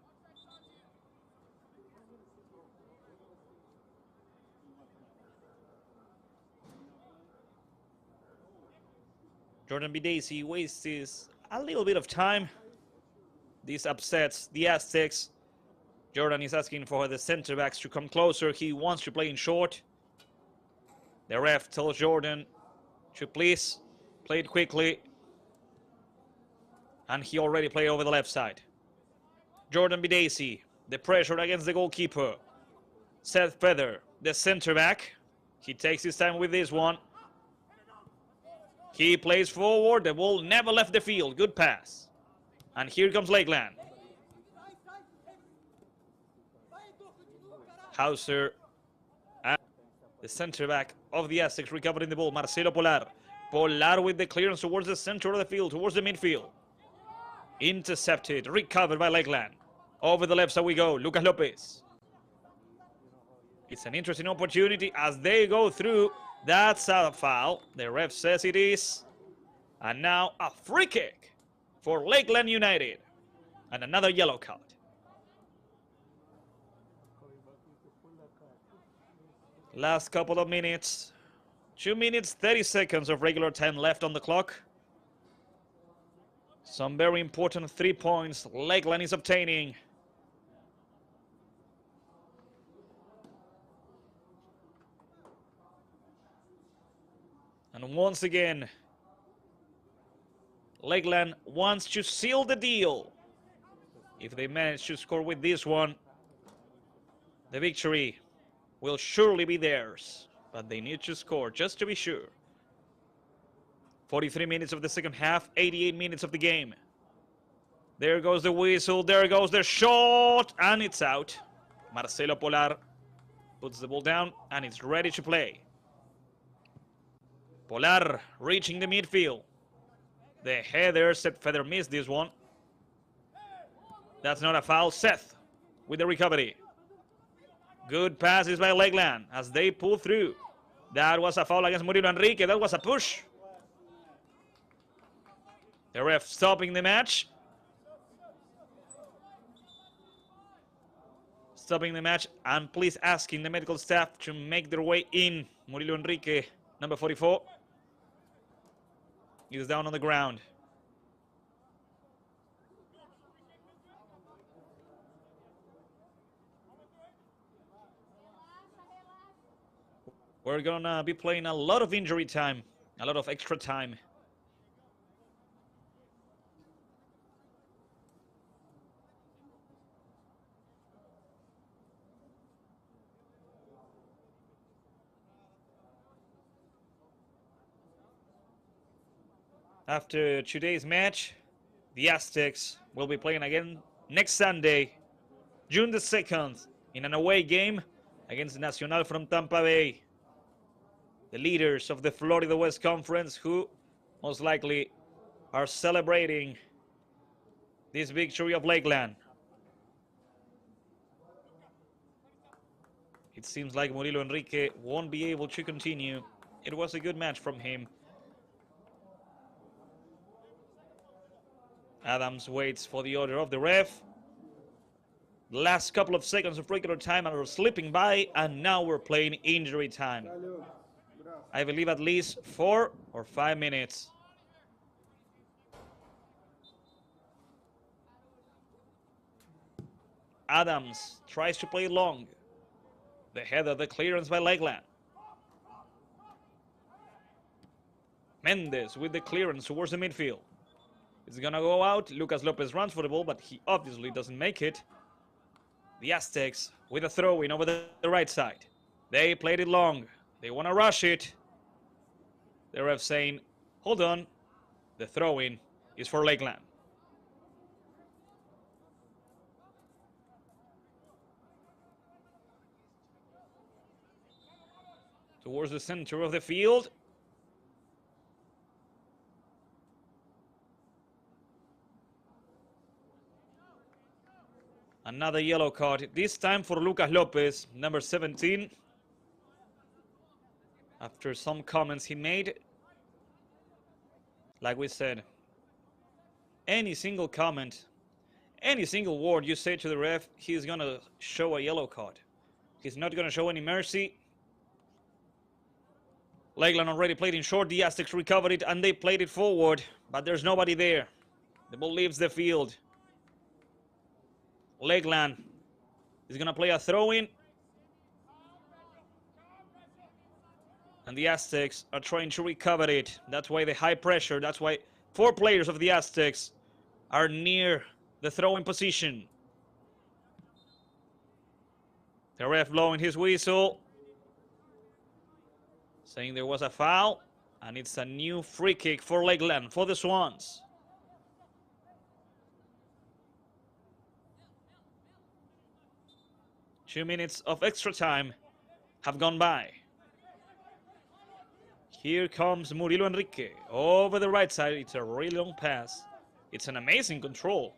Jordan Bidesi wastes a little bit of time This upsets the Aztecs. Jordan is asking for the center backs to come closer. He wants to play in short. The ref tells Jordan to please play it quickly. And he already played over the left side. Jordan Bidesi, the pressure against the goalkeeper. Seth Feather, the center back. He takes his time with this one. He plays forward. The ball never left the field. Good pass. And here comes Lakeland. Hauser, and the center back of the Aztecs, recovering the ball. Marcelo Polar. Polar with the clearance towards the center of the field, towards the midfield. Intercepted, recovered by Lakeland. Over the left side we go. Lucas Lopez. It's an interesting opportunity as they go through. That's a foul. The ref says it is. And now a free kick for Lakeland United. And another yellow card. Last couple of minutes. 2 minutes, 30 seconds of regular time left on the clock. Some very important 3 points Lakeland is obtaining. And once again, Lakeland wants to seal the deal. If they manage to score with this one, the victory will surely be theirs. But they need to score just to be sure. 43 minutes of the second half, 88 minutes of the game. There goes the whistle, there goes the shot, and it's out. Marcelo Polar puts the ball down, and it's ready to play. Polar reaching the midfield. The header, Seth Feather missed this one. That's not a foul. Seth with the recovery. Good passes by Lakeland as they pull through. That was a foul against Murilo Enrique. That was a push. The ref stopping the match. Stopping the match and please asking the medical staff to make their way in. Murilo Enrique, number 44, is down on the ground. We're gonna be playing a lot of injury time, a lot of extra time. After today's match, the Aztecs will be playing again next Sunday, June the 2nd, in an away game against Nacional from Tampa Bay. The leaders of the Florida West Conference, who most likely are celebrating this victory of Lakeland. It seems like Murilo Enrique won't be able to continue. It was a good match from him. Adams waits for the order of the ref. The last couple of seconds of regular time are slipping by, and now we're playing injury time. I believe at least 4 or 5 minutes. Adams tries to play long. The header, the clearance by Lakeland. Mendes with the clearance towards the midfield. It's gonna go out. Lucas Lopez runs for the ball, but he obviously doesn't make it. The Aztecs with a throw-in over the right side. They played it long. They want to rush it. The ref saying, hold on. The throw-in is for Lakeland. Towards the center of the field. Another yellow card, this time for Lucas Lopez, number 17. After some comments he made. Like we said, any single comment, any single word you say to the ref, he's going to show a yellow card. He's not going to show any mercy. Lakeland already played in short. The Aztecs recovered it and they played it forward. But there's nobody there. The ball leaves the field. Lakeland is going to play a throw-in. And the Aztecs are trying to recover it. That's why the high pressure. That's why 4 players of the Aztecs are near the throwing position. The ref blowing his whistle, saying there was a foul, and it's a new free kick for Lakeland, for the Swans. Two minutes of extra time have gone by. Here comes Murilo Enrique over the right side. It's a really long pass. It's an amazing control.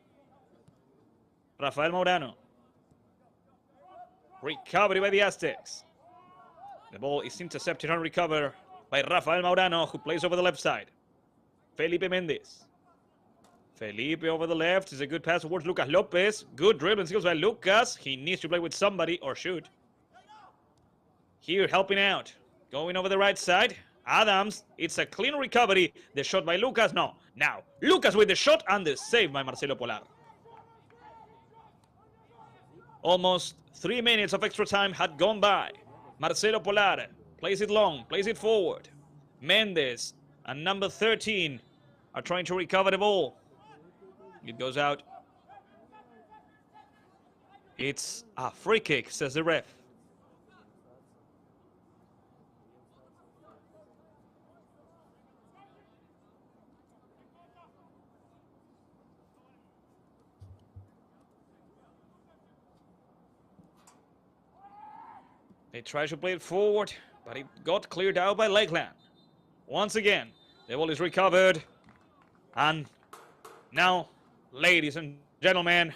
Rafael Maurano. Recovery by the Aztecs. The ball is intercepted and recovered by Rafael Maurano, who plays over the left side. Felipe Mendez. Felipe over the left is a good pass towards Lucas Lopez. Good dribbling skills by Lucas. He needs to play with somebody or shoot. Here helping out. Going over the right side. Adams. It's a clean recovery. The shot by Lucas. No. Now Lucas with the shot and the save by Marcelo Polar. Almost 3 minutes of extra time had gone by. Marcelo Polar plays it long, plays it forward. Mendez and number 13 are trying to recover the ball. It goes out. It's a free kick, says the ref. They tried to play it forward, but it got cleared out by Lakeland. Once again, the ball is recovered. And now, ladies and gentlemen,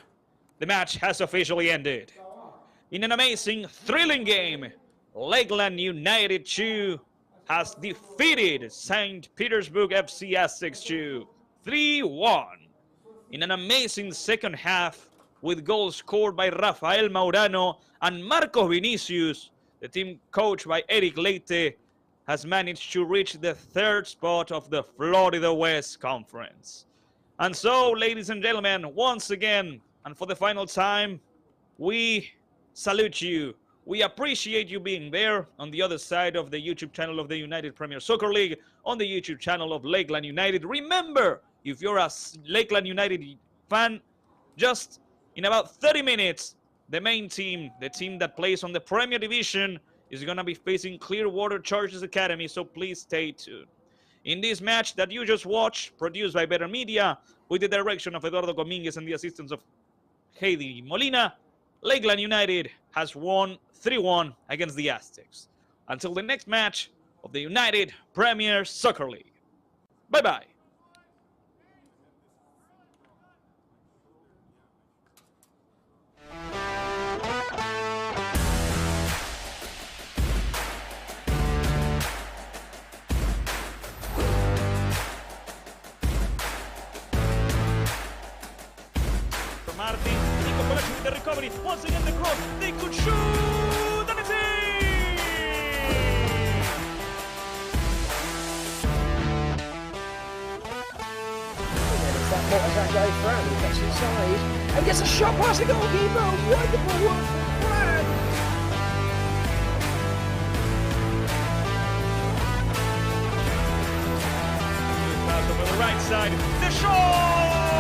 the match has officially ended. In an amazing, thrilling game, Lakeland United 2 has defeated St. Petersburg FC Aztecs 2 3-1. In an amazing second half, with goals scored by Rafael Maurano and Marcos Vinicius, the team coached by Eric Leite has managed to reach the 3rd spot of the Florida West Conference. And so, ladies and gentlemen, once again, and for the final time, we salute you. We appreciate you being there on the other side of the YouTube channel of the United Premier Soccer League, on the YouTube channel of Lakeland United. Remember, if you're a Lakeland United fan, just in about 30 minutes, the main team, the team that plays on the Premier Division, is going to be facing Clearwater Chargers Academy, so please stay tuned. In this match that you just watched, produced by Better Media, with the direction of Eduardo Dominguez and the assistance of Heidi Molina, Lakeland United has won 3-1 against the Aztecs. Until the next match of the United Premier Soccer League. Bye-bye. Martin, Nico Colaci with the recovery. Once again the cross. They could shoot, and it's in! It's that Montezan guy Fran who gets inside and gets a shot past the goalkeeper. Wonderful work from Fran. Pass over the right side. The shot!